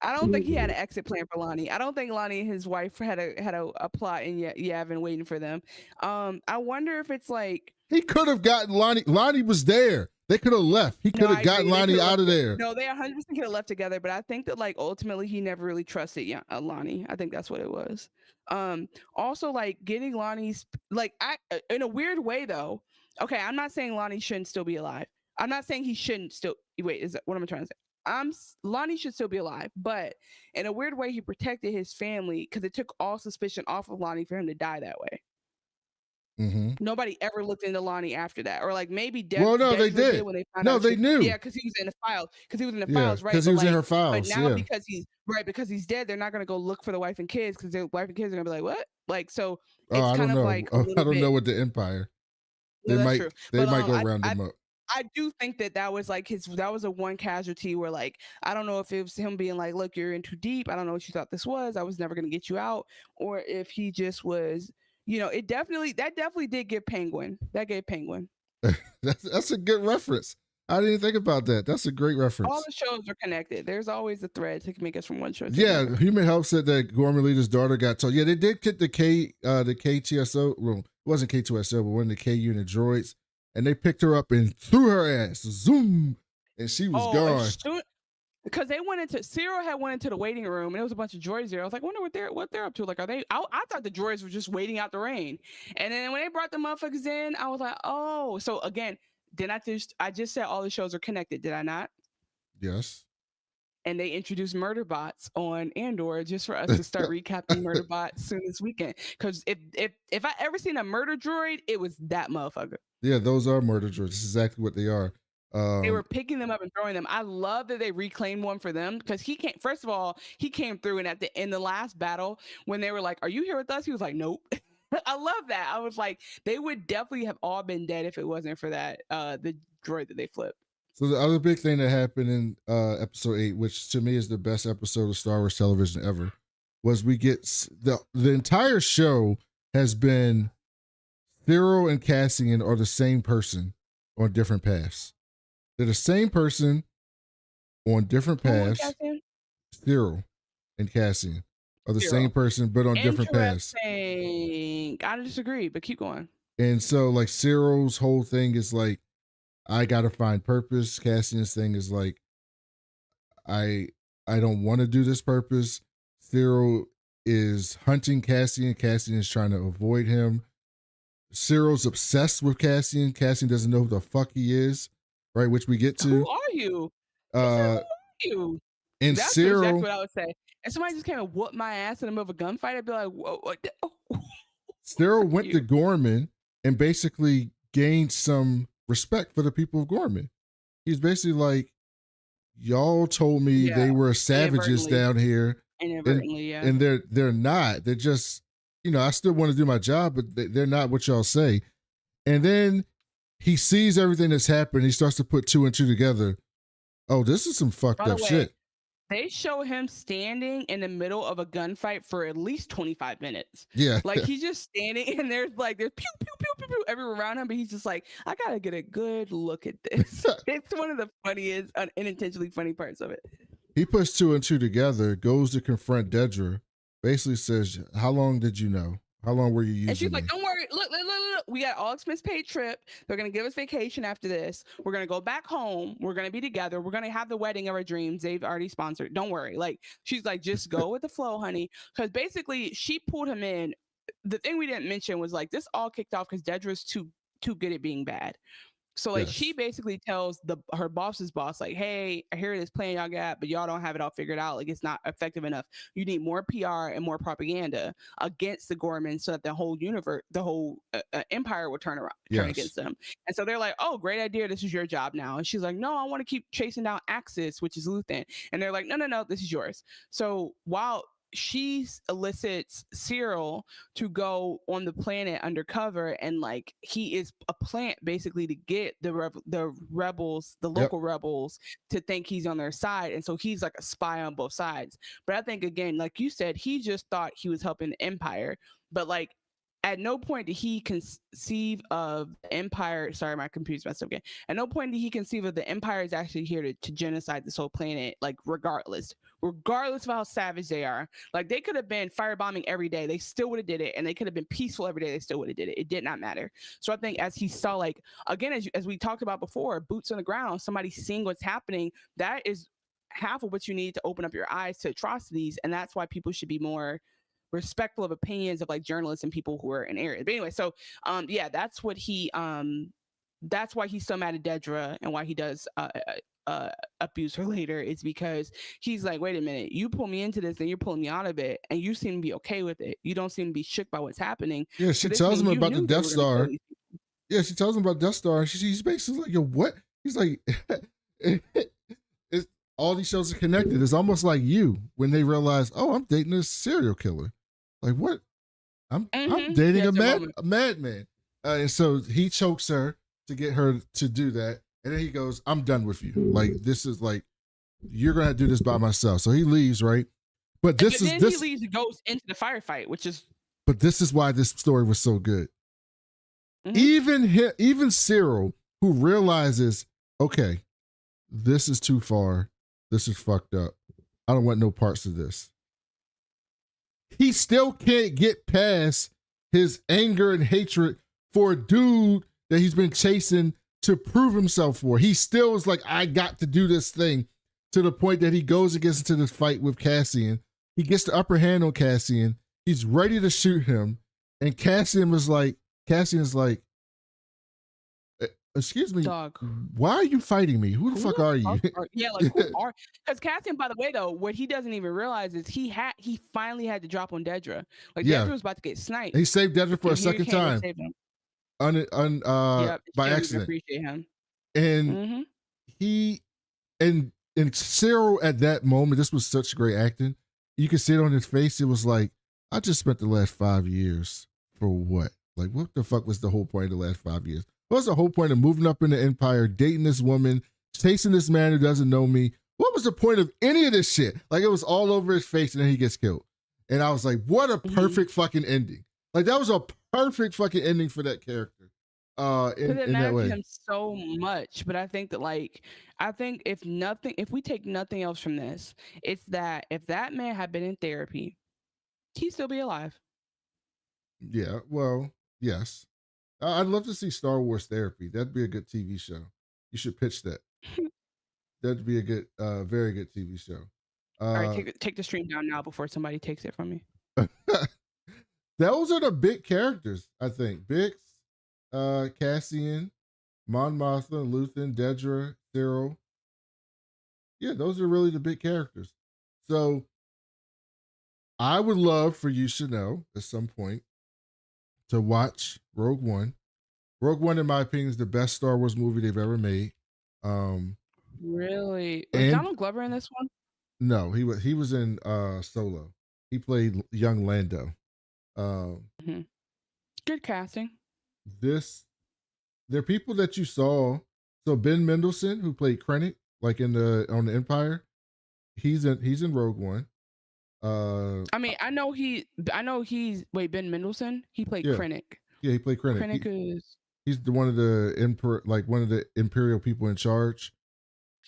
I don't think he had an exit plan for Lonnie. I don't think Lonnie and his wife had a plot in Yavin waiting for them. I wonder if it's like he could have gotten Lonnie. Lonnie was there. They could have left. He could have gotten Lonnie out of there. No, they 100% could have left together. But I think that like ultimately he never really trusted Lonnie. I think that's what it was. Also like getting Lonnie's like in a weird way though. Okay, I'm not saying Lonnie shouldn't still be alive. I'm not saying he shouldn't still. Wait, is that what am I trying to say? Lonnie should still be alive, but in a weird way, he protected his family because it took all suspicion off of Lonnie for him to die that way. Mm-hmm. Nobody ever looked into Lonnie after that, or like maybe they did when they found out. They knew. Yeah, because he was in the files. Because he was in the files, right? Because he was in her files. But now because he's dead, they're not gonna go look for the wife and kids because their wife and kids are gonna be like, what? Like so. It's kind of like I don't know what the Empire. No, they might go round him up. I do think that was like that was a one casualty where like I don't know if it was him being like, look, you're in too deep. I don't know what you thought this was. I was never gonna get you out, or if he just was. That definitely did give Penguin. That gave Penguin. That's a good reference. I didn't think about that. That's a great reference. All the shows are connected. There's always a thread to make us from one show to another. Human Help said that Gorman Leader's daughter got told. Yeah, they did get the KTSO. Well, it wasn't K2SO, but one of the K unit droids, and they picked her up and threw her ass. Zoom, and she was gone. Because they Cyril had went into the waiting room and it was a bunch of droids there. I was like, I wonder what they're up to. Like, are they? I thought the droids were just waiting out the rain. And then when they brought the motherfuckers in, I was like, oh. So again, I just said all the shows are connected, did I not? Yes. And they introduced murder bots on Andor just for us to start recapping murder bots soon this weekend. Because if I ever seen a murder droid, it was that motherfucker. Yeah, those are murder droids. This is exactly what they are. They were picking them up and throwing them. I love that they reclaimed one for them because he came. First of all, he came through, and in the last battle, when they were like, "Are you here with us?" He was like, "Nope." I love that. I was like, they would definitely have all been dead if it wasn't for that the droid that they flipped. So the other big thing that happened in episode 8, which to me is the best episode of Star Wars television ever, was we get the entire show has been Cyril and Cassian are the same person on different paths. They're the same person on different paths. Cyril and Cassian are the same person, but on different paths. Interesting. I disagree, but keep going. And so, like, Cyril's whole thing is like, I gotta find purpose. Cassian's thing is like, I don't want to do this purpose. Cyril is hunting Cassian. Cassian is trying to avoid him. Cyril's obsessed with Cassian. Cassian doesn't know who the fuck he is, right? Which we get to. Who are you? Who are you? And that's Cyril, exactly what I would say. If somebody just came and whooped my ass in the middle of a gunfight, I'd be like, whoa, what? Cyril went to Gorman and basically gained some respect for the people of Gorman. He's basically like, y'all told me they were savages down here. And they're not. They're just, I still want to do my job, but they're not what y'all say. And then he sees everything that's happened. He starts to put two and two together. Oh, this is some fucked up shit. They show him standing in the middle of a gunfight for at least 25 minutes. Yeah. Like he's just standing and there's pew, pew, pew, pew, pew everywhere around him. But he's just like, I got to get a good look at this. It's one of the funniest, unintentionally funny parts of it. He puts two and two together, goes to confront Dedra, basically says, how long did you know? How long were you using And she's me? like, don't worry. Look. We got all expense paid trip. They're going to give us vacation after this. We're going to go back home. We're going to be together. We're going to have the wedding of our dreams. They've already sponsored. Don't worry. Like, she's like, just go with the flow, honey. Because basically, she pulled him in. The thing we didn't mention was like, this all kicked off because Dedra's too good at being bad. So like she basically tells her boss's boss, like, hey, I hear this plan y'all got, but y'all don't have it all figured out. Like it's not effective enough. You need more PR and more propaganda against the Gorman so that the whole universe, the whole empire will turn against them. And so they're like, oh, great idea. This is your job now. And she's like, no, I want to keep chasing down Axis, which is Luthen. And they're like, no, this is yours. So while she elicits Cyril to go on the planet undercover, and like he is a plant basically to get the rebels, the local rebels, to think he's on their side, and so he's like a spy on both sides. But I think again, like you said, he just thought he was helping the Empire, but like at no point did he conceive of the Empire. Sorry, my computer's messed up again. At no point did he conceive of the Empire is actually here to genocide this whole planet, like regardless of how savage they are. Like they could have been firebombing every day. They still would have did it. And they could have been peaceful every day. They still would have did it. It did not matter. So I think as he saw, like, again, as we talked about before, boots on the ground, somebody seeing what's happening, that is half of what you need to open up your eyes to atrocities. And that's why people should be more respectful of opinions of like journalists and people who are in areas. But anyway, so that's what he that's why he's so mad at Dedra and why he does abuse her later, is because he's like, wait a minute, you pull me into this and you're pulling me out of it, and you seem to be okay with it. You don't seem to be shook by what's happening. Yeah, she tells him about the Death Star. Yeah, she tells him about Death Star, and she's basically like, yo, what? He's like, all these shows are connected. It's almost like you when they realize, oh, I'm dating a serial killer. Like, what? I'm dating a madman. And so he chokes her to get her to do that. And then he goes, I'm done with you. Like, this is like, you're going to do this by myself. So he leaves, right? But he leaves and goes into the firefight, which is. But this is why this story was so good. Even Cyril, who realizes, okay, this is too far. This is fucked up. I don't want no parts of this. He still can't get past his anger and hatred for a dude that he's been chasing to prove himself for. He still is like, I got to do this thing, to the point that he goes and gets into this fight with Cassian. He gets the upper hand on Cassian. He's ready to shoot him. And Cassian is like, excuse me, dog, why are you fighting me? Who the fuck are you? Yeah, like who are? Because Cassian, by the way, though, what he doesn't even realize is he finally had to drop on Dedra. Like Dedra was about to get sniped. He saved Dedra for a second time. By accident. Appreciate him. And and Cyril at that moment, this was such great acting. You could see it on his face. It was like, I just spent the last 5 years for what? Like, what the fuck was the whole point of the last 5 years? What was the whole point of moving up in the Empire, dating this woman, chasing this man who doesn't know me? What was the point of any of this shit? Like, it was all over his face, and then he gets killed. And I was like, what a perfect fucking ending. Like that was a perfect fucking ending for that character. Because it In that mattered to way. him so much. But I think that if we take nothing else from this, it's that if that man had been in therapy, he'd still be alive. Yeah. Well, yes. I'd love to see Star Wars therapy. That'd be a good TV show. You should pitch that. That'd be a good, very good TV show. All right, take the stream down now before somebody takes it from me. Those are the big characters, I think. Bix, Cassian, Mon Mothma, Luthen, Dedra, Cyril. Yeah, those are really the big characters. So I would love for you to know at some point to watch Rogue One. Rogue One, in my opinion, is the best Star Wars movie they've ever made. Really? Was Donald Glover in this one? No, he was in Solo. He played young Lando. Mm-hmm. Good casting. There are people that you saw. So Ben Mendelsohn, who played Krennic, like on the Empire, he's in Rogue One. I mean, I know he's Ben Mendelsohn. He played Krennic. Yeah, he played Krennic. He's one of the Imperial people in charge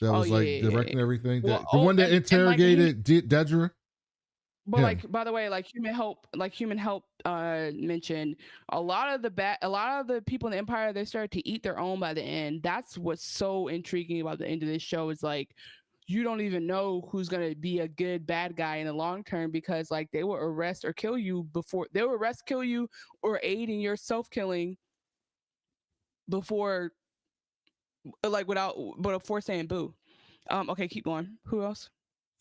that was directing everything. The one that interrogated Dedra. But by the way, Human Help mentioned a lot of the people in the Empire, they started to eat their own by the end. That's what's so intriguing about the end of this show is you don't even know who's gonna be a good bad guy in the long term because they will arrest or kill you or aid in your self-killing before before saying boo. Okay, keep going. Who else?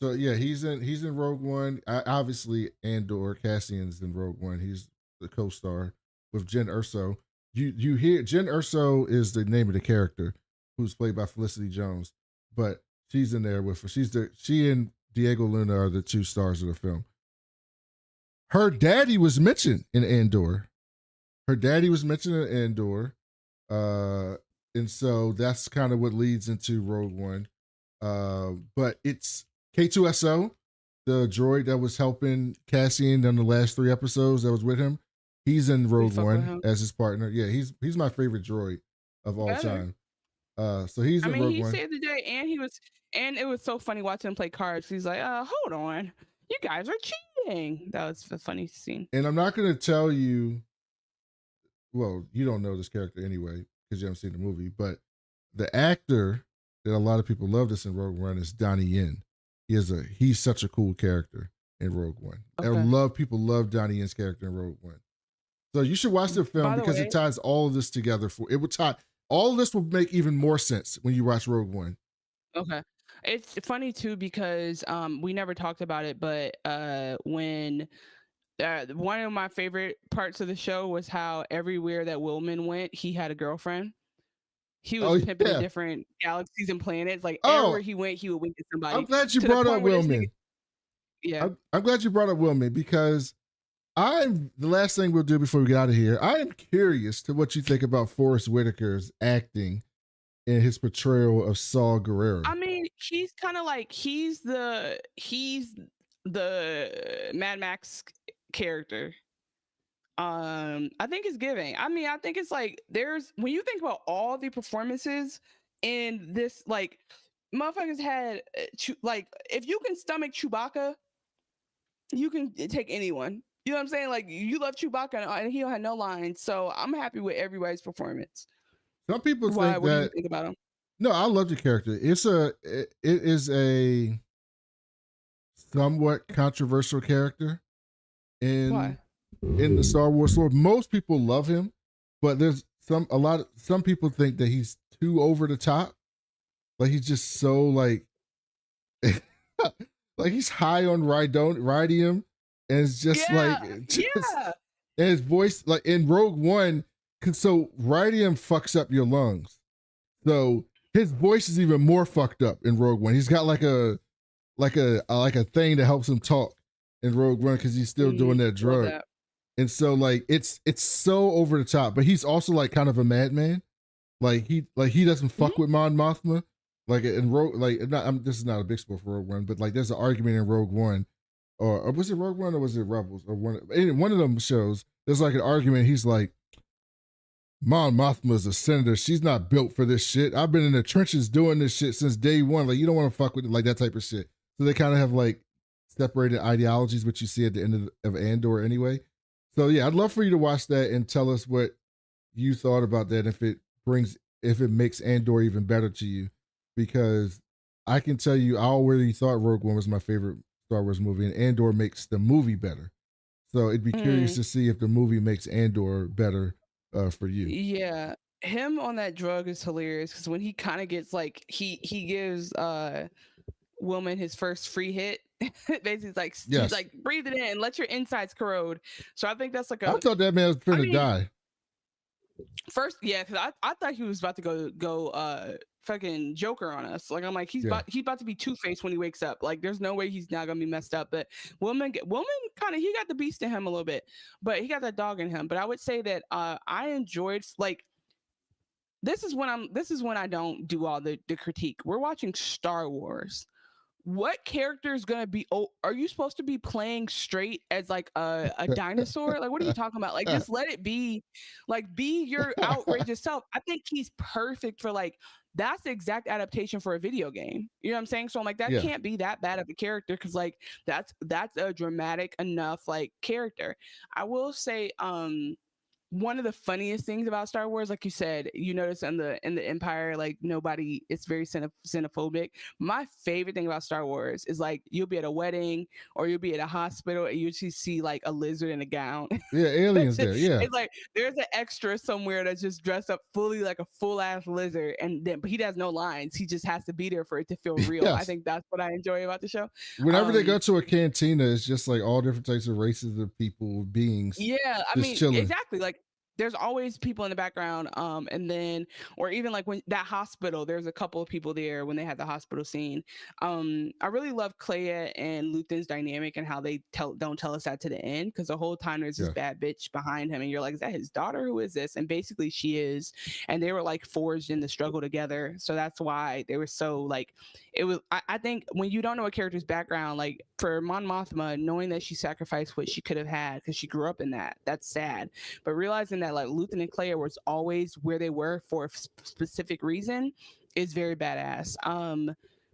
So yeah, he's in Rogue One. Obviously, Andor Cassian's in Rogue One. He's the co-star with Jyn Erso. You hear Jyn Erso is the name of the character, who's played by Felicity Jones, but she's in there with her. She and Diego Luna are the two stars of the film. Her daddy was mentioned in Andor. And so that's kind of what leads into Rogue One. But it's K2SO, the droid that was helping Cassian on the last 3 episodes that was with him. He's in Rogue One as his partner. Yeah, he's my favorite droid of all time. So he's in Rogue One. He saved the day, and it was so funny watching him play cards. He's like, hold on, you guys are cheating. That was a funny scene. And I'm not going to tell you, well, you don't know this character anyway because you haven't seen the movie, but the actor that a lot of people love this in Rogue One is Donnie Yen. He's such a cool character in Rogue One. Okay. People love Donnie Yen's character in Rogue One. So you should watch the film because it ties all of this together. All of this will make even more sense when you watch Rogue One. Okay. It's funny too because we never talked about it, but when one of my favorite parts of the show was how everywhere that Willman went, he had a girlfriend. He was pimping in different galaxies and planets. Everywhere he went, he would wink at somebody. I'm glad you brought up Willman. Yeah, I'm glad you brought up Willman because the last thing we'll do before we get out of here. I am curious to what you think about Forrest Whitaker's acting in his portrayal of Saul Guerrero. I mean, he's kind of he's the Mad Max character. I think it's giving. I mean, I think it's when you think about all the performances in this, motherfuckers had if you can stomach Chewbacca, you can take anyone. You know what I'm saying? You love Chewbacca and he had no lines, so I'm happy with everybody's performance. Some people think that. What do you think about him? No, I love the character. It is a somewhat controversial character in the Star Wars lore. Most people love him, but there's some people think that he's too over the top. He's just so like he's high on radium, and it's just and his voice in Rogue One, so radium fucks up your lungs. So his voice is even more fucked up in Rogue One. He's got like a thing that helps him talk in Rogue One because he's still doing that drug. And so it's so over the top, but he's also kind of a madman. He doesn't fuck with Mon Mothma. In Rogue, this is not a big spoiler for Rogue One, but there's an argument in Rogue One or was it Rogue One or was it Rebels or one of them shows? There's like an argument. He's like, Mon Mothma's a senator. She's not built for this shit. I've been in the trenches doing this shit since day one. Like, you don't want to fuck with it, like that type of shit. So they kind of have like separated ideologies, which you see at the end of Andor anyway. So yeah, I'd love for you to watch that and tell us what you thought about that. If it makes Andor even better to you, because I can tell you, I already thought Rogue One was my favorite Star Wars movie, and Andor makes the movie better. So it'd be curious to see if the movie makes Andor better for you. Yeah, him on that drug is hilarious because when he kind of gets like he gives Woman his first free hit. Basically, like he's like, breathe it in, let your insides corrode. So I think that's like I thought that man was finna die. First, yeah, because I thought he was about to go fucking Joker on us. Like I'm like he's about to be Two-Face when he wakes up. Like there's no way he's not gonna be messed up. But Woman kind of, he got the beast in him a little bit, but he got that dog in him. But I would say that I enjoyed, like, this is when I don't do all the critique. We're watching Star Wars. What character is gonna be? Oh, are you supposed to be playing straight as like a dinosaur? Like, what are you talking about? Like, just let it be, like, be your outrageous self. I think he's perfect for, like, that's the exact adaptation for a video game. You know what I'm saying? So I'm like, that can't be that bad of a character because, like, that's a dramatic enough, like, character. I will say, one of the funniest things about Star Wars, like you said, you notice in the Empire, like nobody, it's very xenophobic. My favorite thing about Star Wars is like you'll be at a wedding or you'll be at a hospital and you just see like a lizard in a gown. Yeah, aliens there. Yeah, it's like there's an extra somewhere that's just dressed up fully like a full ass lizard, and then but he has no lines. He just has to be there for it to feel real. Yes. I think that's what I enjoy about the show. Whenever they go to a cantina, it's just like all different types of races of people, beings. Yeah, I mean, chilling. Exactly. Like there's always people in the background, and then, or even like when that hospital, there's a couple of people there when they had the hospital scene. I really love Clea and Luthen's dynamic and how they don't tell us that to the end, because the whole time there's this bad bitch behind him and you're like, is that his daughter? Who is this? And basically she is, and they were like forged in the struggle together. So that's why they were so like, it was, I think when you don't know a character's background, like for Mon Mothma, knowing that she sacrificed what she could have had because she grew up in that's sad, but realizing that like Luthen and Clea was always where they were for a specific reason is very badass.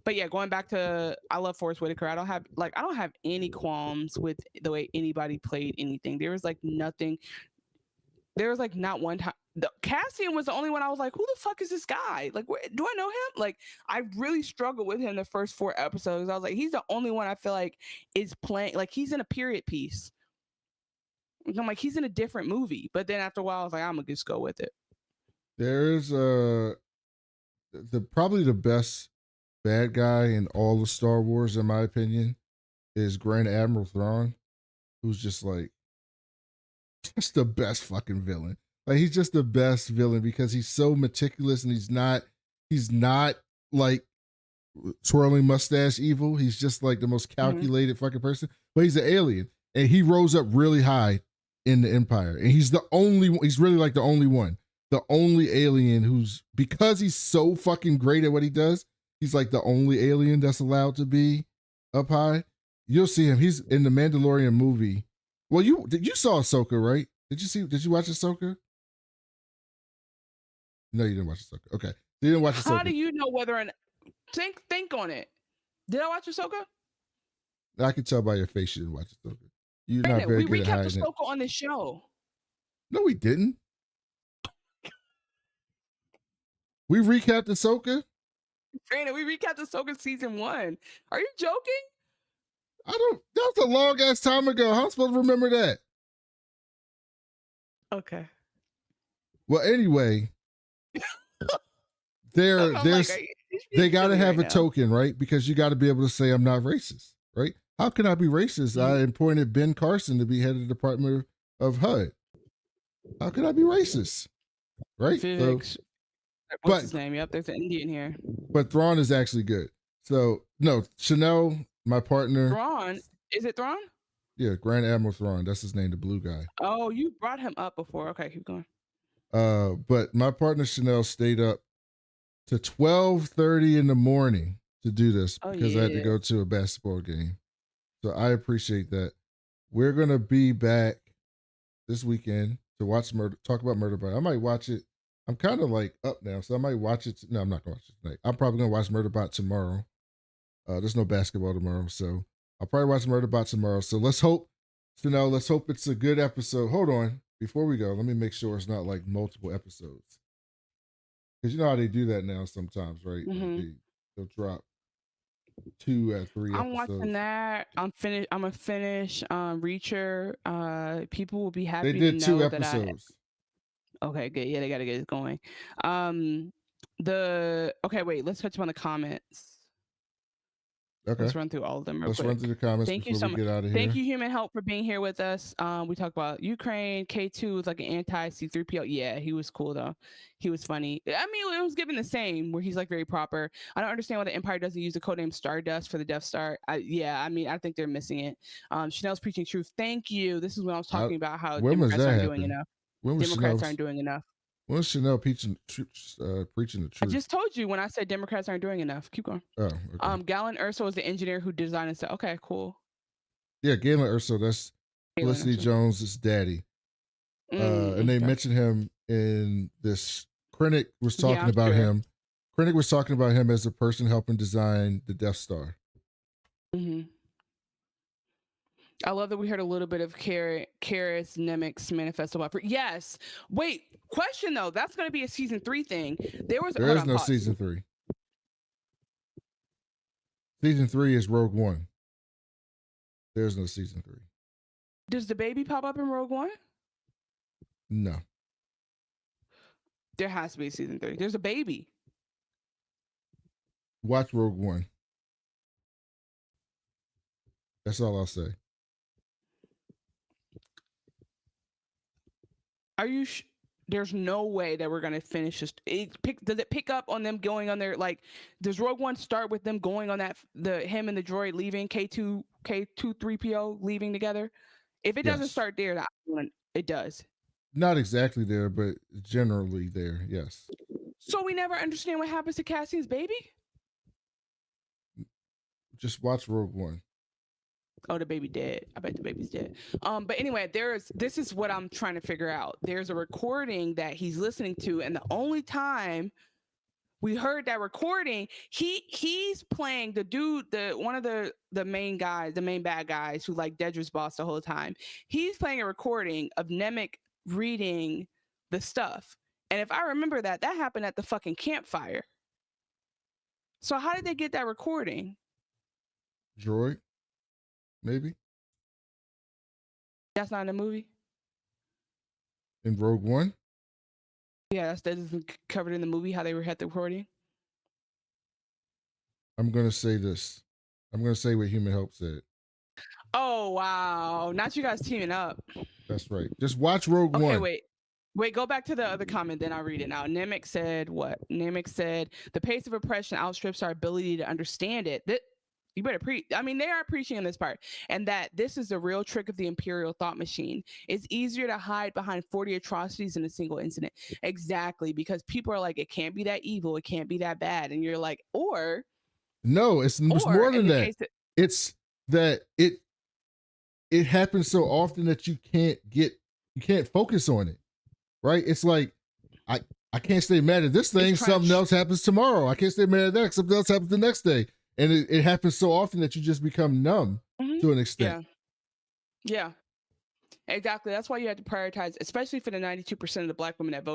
But yeah, going back to, I love Forrest Whitaker. I don't have any qualms with the way anybody played anything. There was like nothing. There was like not one time. Cassian was the only one I was like, who the fuck is this guy? Like, do I know him? Like, I really struggled with him the first 4 episodes. I was like, he's the only one I feel like is playing, like he's in a period piece. I'm like, he's in a different movie. But then after a while, I was like, I'm gonna just go with it. There's probably the best bad guy in all of Star Wars, in my opinion, is Grand Admiral Thrawn, who's just like just the best fucking villain. Like he's just the best villain because he's so meticulous and he's not like twirling mustache evil. He's just like the most calculated fucking person. But he's an alien and he rose up really high in the Empire. And he's really like the only one. The only alien who's, because he's so fucking great at what he does, he's like the only alien that's allowed to be up high. You'll see him. He's in the Mandalorian movie. Well, you saw Ahsoka, right? Did you watch Ahsoka? No, you didn't watch Ahsoka. Okay. You didn't watch Ahsoka. How do you know whether or not, think on it. Did I watch Ahsoka? I can tell by your face you didn't watch Ahsoka. You're not very good at hiding it. We recapped Ahsoka on this show. No, we didn't. We recapped Ahsoka? Brandon, we recapped Ahsoka season 1. Are you joking? That was a long ass time ago. How am I supposed to remember that? Okay. Well, anyway, they got to have a token, right? Because you got to be able to say I'm not racist, right? How can I be racist? I appointed Ben Carson to be head of the Department of HUD. How can I be racist, right? What's his name? Yep, there's an Indian here. But Thrawn is actually good. So no, Chanel, my partner. Thrawn, is it Thrawn? Yeah, Grand Admiral Thrawn. That's his name, the blue guy. Oh, you brought him up before. Okay, keep going. But my partner Chanel stayed up to 12:30 in the morning to do this because I had to go to a basketball game. So I appreciate that. We're gonna be back this weekend to watch talk about Murderbot. I might watch it. I'm kind of like up now, so I might watch it. No, I'm not gonna watch it tonight. I'm probably gonna watch Murderbot tomorrow. There's no basketball tomorrow, so I'll probably watch Murderbot tomorrow. So let's hope. So now let's hope it's a good episode. Hold on, before we go, let me make sure it's not like multiple episodes, because you know how they do that now sometimes, right? Mm-hmm. Like they'll drop 2 or 3 I'm episodes. watching that. I'm gonna finish Reacher. People will be happy They did to know 2 that episodes. Okay, good. Yeah, they gotta get it going. Okay, wait, let's touch on the comments. Okay. Let's run through all of them real Let's quick. run through the comments Thank you before so we much. get out of here. Thank you, Human Help, for being here with us. We talked about Ukraine. K2 was like an anti C3PO. Yeah, he was cool though. He was funny. I mean, it was given the same where he's like very proper. I don't understand why the Empire doesn't use the codename Stardust for the Death Star. I mean, I think they're missing it. Chanel's preaching truth. Thank you. This is when I was talking about how Democrats aren't doing enough. Democrats aren't doing enough. When was Chanel preaching the truth? I just told you when I said Democrats aren't doing enough. Keep going. Oh, okay. Galen Erso is the engineer who designed and said, okay, cool. Yeah, Galen Erso, that's Felicity Jones' daddy. And they mentioned him in this. Krennic was talking about him. Krennic was talking about him as a person helping design the Death Star. Mm-hmm. I love that we heard a little bit of Karis Nemec's manifesto about. Yes. Wait. Question though. That's going to be a season 3 thing. There is no season 3. Season 3 is Rogue One. There's no season 3. Does the baby pop up in Rogue One? No. There has to be a season 3. There's a baby. Watch Rogue One. That's all I'll say. Are you there's no way that we're gonna finish this. Does it pick up on them going on their, like, does Rogue One start with them going on that, him and the droid leaving, K2-3PO leaving together? If it doesn't start there, it does. Not exactly there, but generally there, yes. So we never understand what happens to Cassian's baby? Just watch Rogue One. Oh, the baby dead. I bet the baby's dead. But anyway, this is what I'm trying to figure out. There's a recording that he's listening to, and the only time we heard that recording, he's playing the dude, one of the main guys, the main bad guys who like Dedra's boss the whole time. He's playing a recording of Nemec reading the stuff. And if I remember that happened at the fucking campfire. So how did they get that recording? Droid? Maybe. That's not in the movie? In Rogue One? Yeah, that isn't covered in the movie, how they had the recording. I'm going to say this. I'm going to say what Human Help said. Oh, wow. Not you guys teaming up. That's right. Just watch Rogue One. Okay, wait, go back to the other comment, then I'll read it now. Nemec said what? Nemec said, the pace of oppression outstrips our ability to understand it. You better preach. I mean, they are preaching on this part. And that this is the real trick of the imperial thought machine. It's easier to hide behind 40 atrocities in a single incident. Exactly. Because people are like, it can't be that evil. It can't be that bad. And you're like, no, it's more than that. It's that it happens so often that you can't focus on it. Right? It's like, I can't stay mad at this thing. Something else happens tomorrow. I can't stay mad at that. Something else happens the next day. And it happens so often that you just become numb to an extent. Yeah, exactly. That's why you have to prioritize, especially for the 92% of the Black women that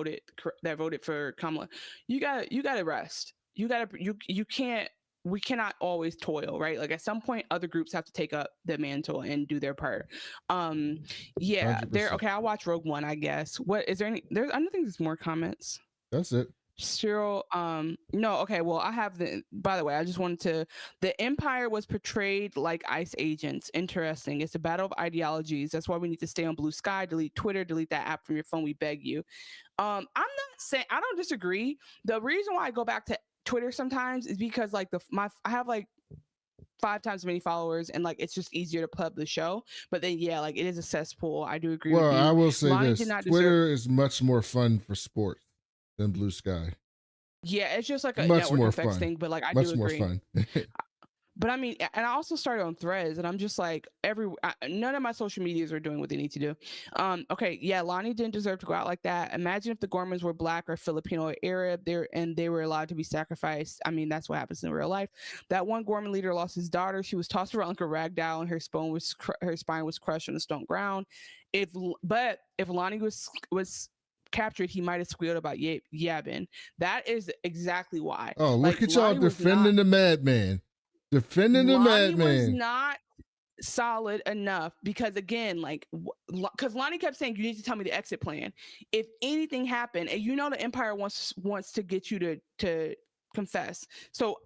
voted for Kamala. You gotta rest. We cannot always toil, right? Like at some point, other groups have to take up the mantle and do their part. Yeah, 100%. Okay, I'll watch Rogue One, I guess. What is there any? I don't think there's more comments. That's it. Cyril, no, okay, well, I have by the way, I just wanted to, the Empire was portrayed like ICE agents. Interesting. It's a battle of ideologies. That's why we need to stay on Blue Sky, delete Twitter, delete that app from your phone. We beg you. I'm not saying, I don't disagree. The reason why I go back to Twitter sometimes is because like I have like 5 times as many followers, and like it's just easier to pub the show. But then yeah, like it is a cesspool. I do agree with you. Well, I will say this. Twitter is much more fun for sports than Blue Sky. Yeah, it's just like a network effects thing, but like I do agree. Much more fun. But I mean, and I also started on Threads, and I'm just like, none of my social medias are doing what they need to do. Okay, yeah, Lonnie didn't deserve to go out like that. Imagine if the Gormans were black or Filipino or Arab, and they were allowed to be sacrificed. I mean, that's what happens in real life. That one Gorman leader lost his daughter. She was tossed around like a rag doll, and her spine was crushed on the stone ground. If Lonnie was captured, he might have squealed about Yabin. That is exactly why. Oh, Like look at y'all defending the madman. Defending the Lonnie was madman. not solid enough because again, like, because Lonnie kept saying, "You need to tell me the exit plan." If anything happened, and you know the Empire wants to get you to confess. So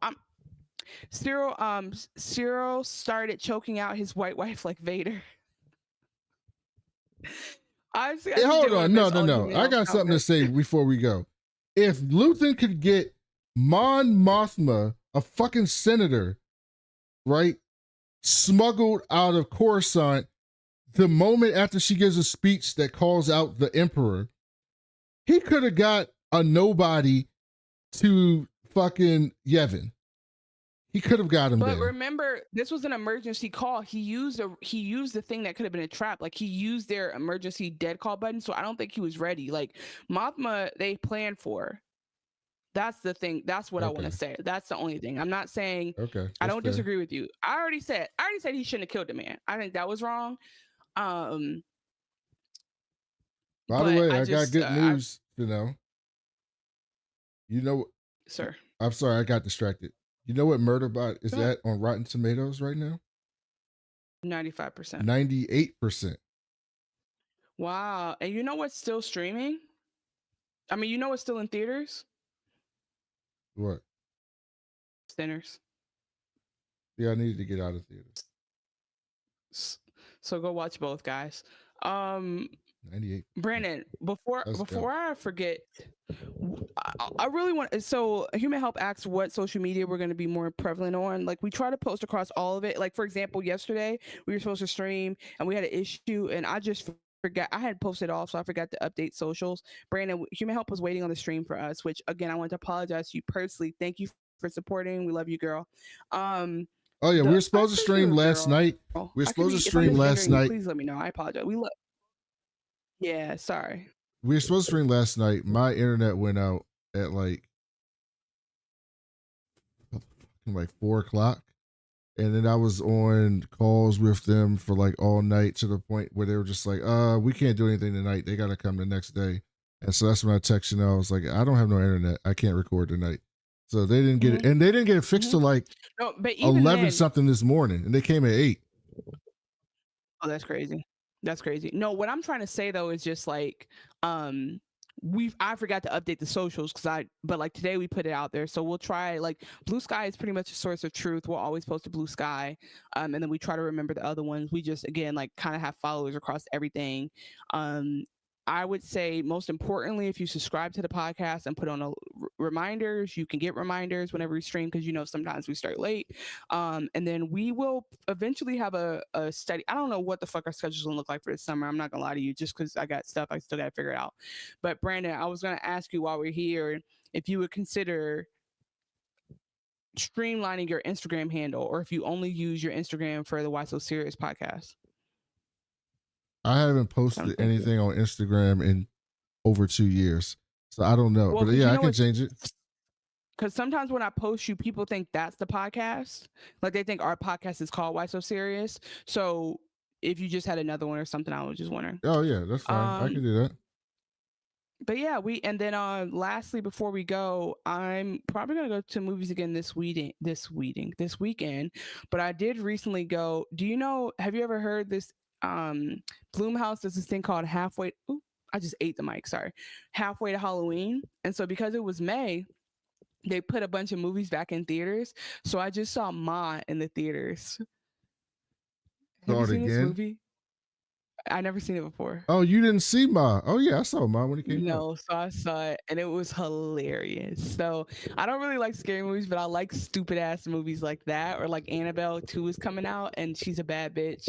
Cyril started choking out his white wife like Vader. Hey, hold on, no. I got something to say before we go. If Luthen could get Mon Mothma, a fucking senator, right, smuggled out of Coruscant the moment after she gives a speech that calls out the Emperor, he could have got a nobody to fucking Yavin. He could have got him there. But remember, this was an emergency call. He used the thing that could have been a trap. Like, he used their emergency dead call button. So I don't think he was ready. Like, Mothma, they planned for. That's the thing. That's what I want to say. That's the only thing. I'm not saying. Okay. I don't disagree with you. I already said he shouldn't have killed the man. I think that was wrong. By the way, I got good news. You know, sir. I'm sorry, I got distracted. You know what Murderbot is at on Rotten Tomatoes right now? 95%. 98%. Wow. And you know what's still streaming? I mean, you know what's still in theaters? What? Sinners. Yeah, I needed to get out of theaters. So go watch both, guys. 98. Brandon, before I forget, I really want. So Human Help asks what social media we're going to be more prevalent on. Like, we try to post across all of it. Like, for example, yesterday we were supposed to stream and we had an issue, and I just forgot. I had posted off, so I forgot to update socials. Brandon, Human Help was waiting on the stream for us, which again, I want to apologize to you personally. Thank you for supporting. We love you, girl. Oh yeah, we were supposed to stream last night. We were supposed to stream last night. Please let me know. I apologize. We love. Yeah, sorry. We were supposed to stream last night. My internet went out at like 4:00, and then I was on calls with them for like all night to the point where they were just like, we can't do anything tonight. They got to come the next day. And so that's when I texted you. I was like, I don't have no internet. I can't record tonight. So they didn't get it, and they didn't get it fixed till like 11 something this morning, and they came at 8. Oh, that's crazy. That's crazy. No, what I'm trying to say though is just like, I forgot to update the socials but like today we put it out there, so we'll try. Like, Blue Sky is pretty much a source of truth. We'll always post to Blue Sky, and then we try to remember the other ones. We just, again, like, kind of have followers across everything. I would say most importantly, if you subscribe to the podcast and put on reminders, you can get reminders whenever we stream, because sometimes we start late. And then we will eventually have a study. I don't know what the fuck our schedule's gonna look like for this summer. I'm not gonna lie to you, just because I got stuff I still gotta figure it out. But Brandon, I was gonna ask you while we're here if you would consider streamlining your Instagram handle, or if you only use your Instagram for the Why So Serious podcast. I haven't posted anything on Instagram in over 2 years, so I don't know. Well, but yeah, I can change it. Because sometimes when I post you, people think that's the podcast. Like, they think our podcast is called Why So Serious. So if you just had another one or something, I was just wondering. Oh yeah, that's fine. I can do that. But yeah, lastly, before we go, I'm probably gonna go to movies again this weekend. But I did recently go. Have you ever heard this? Blumhouse does this thing called Halfway. Ooh, I just ate the mic. Sorry, Halfway to Halloween. And so because it was May, they put a bunch of movies back in theaters. So I just saw Ma in the theaters. Have you seen this movie? I never seen it before. Oh, you didn't see Ma? Oh yeah, I saw Ma when it came out. No, so I saw it and it was hilarious. So I don't really like scary movies, but I like stupid ass movies like that, or like Annabelle 2 is coming out and she's a bad bitch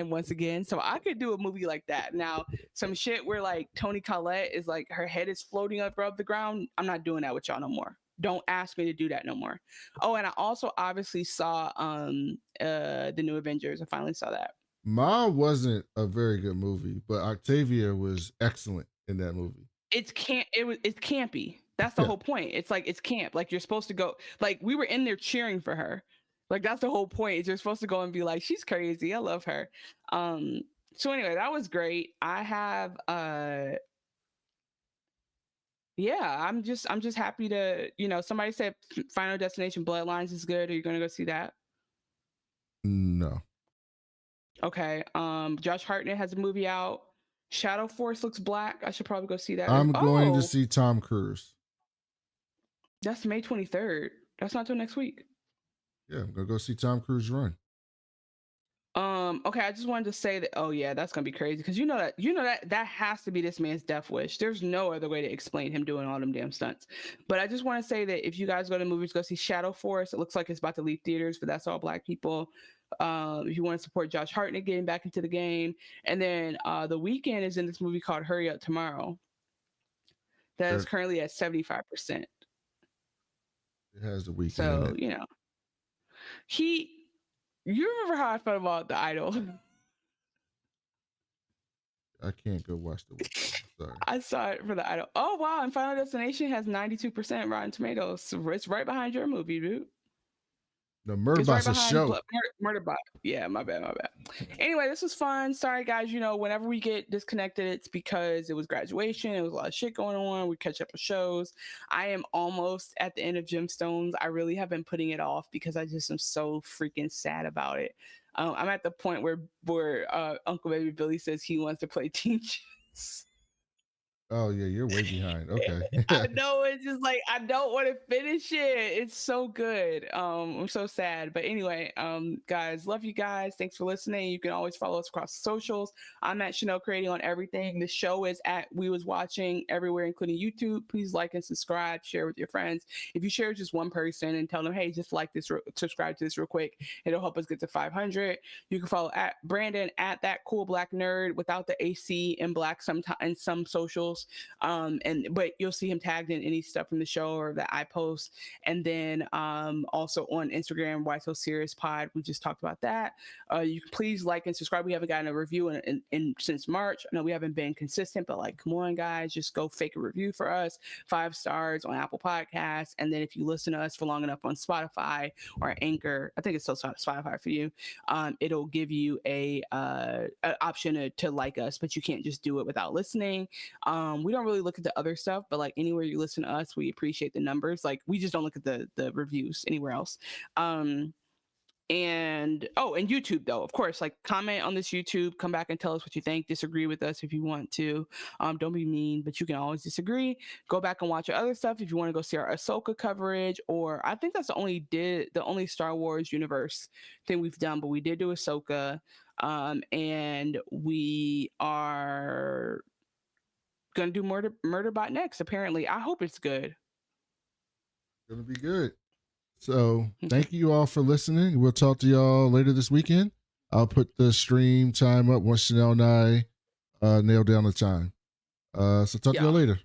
once again. So I could do a movie like that. Now, some shit where like Toni Collette is like her head is floating above the ground, I'm not doing that with y'all no more. Don't ask me to do that no more. Oh, and I also obviously saw the new Avengers. I finally saw that. Ma wasn't a very good movie, but Octavia was excellent in that movie. It's campy. That's the whole point. It's like it's camp. Like you're supposed to go. Like we were in there cheering for her. Like that's the whole point. Is you're supposed to go and be like, she's crazy. I love her. So anyway, that was great. I have yeah, I'm just happy to, somebody said Final Destination Bloodlines is good. Are you gonna go see that? No. Okay. Josh Hartnett has a movie out. Shadow Force looks black. I should probably go see that. I'm going to see Tom Cruise. That's May 23rd. That's not till next week. Yeah, I'm gonna go see Tom Cruise run. Okay, I just wanted to say that. Oh yeah, that's gonna be crazy because you know that has to be this man's death wish. There's no other way to explain him doing all them damn stunts. But I just want to say that if you guys go to movies, go see Shadow Force. It looks like it's about to leave theaters, but that's all black people. If you want to support Josh Hartnett getting back into the game, and then The Weeknd is in this movie called Hurry Up Tomorrow. That is currently at 75%. It has The Weeknd. So in it. You remember how I felt about The Idol? I can't go watch The Weeknd. Sorry. I saw it for The Idol. Oh wow! And Final Destination has 92% Rotten Tomatoes. So it's right behind your movie, dude. The Murderbot's a show. Murderbot. Yeah, my bad. Anyway, this was fun. Sorry, guys. Whenever we get disconnected, it's because it was graduation. It was a lot of shit going on. We catch up with shows. I am almost at the end of Gemstones. I really have been putting it off because I just am so freaking sad about it. I'm at the point where Uncle Baby Billy says he wants to play Teen Chess. Oh yeah, you're way behind. Okay. I know, it's just like I don't want to finish it. It's so good. I'm so sad. But anyway, guys, love you guys. Thanks for listening. You can always follow us across the socials. I'm at Chanel Creating on everything. The show is at We Was Watching everywhere, including YouTube. Please like and subscribe, share with your friends. If you share with just one person and tell them, hey, just like this, subscribe to this real quick, it'll help us get to 500. You can follow at Brandon at That Cool Black Nerd without the AC and black in some socials. But you'll see him tagged in any stuff from the show or that I post. And then also on Instagram, Why So Serious Pod. We just talked about that. You can please like and subscribe. We haven't gotten a review in since March. I know we haven't been consistent, but like, come on, guys, just go fake a review for us. 5 stars on Apple Podcasts. And then if you listen to us for long enough on Spotify or Anchor, I think it's still Spotify for you, it'll give you an option to like us, but you can't just do it without listening. We don't really look at the other stuff, but like anywhere you listen to us, we appreciate the numbers. Like we just don't look at the reviews anywhere else. And YouTube though, of course, like comment on this YouTube, come back and tell us what you think, disagree with us if you want to. Don't be mean, but you can always disagree. Go back and watch our other stuff if you want to go see our Ahsoka coverage, or I think that's the only Star Wars universe thing we've done, but we did do Ahsoka. And we are gonna do Murderbot next, apparently. I hope it's good. Gonna be good. So thank you all for listening. We'll talk to y'all later this weekend. I'll put the stream time up once Chanel and I nail down the time. So talk to y'all later.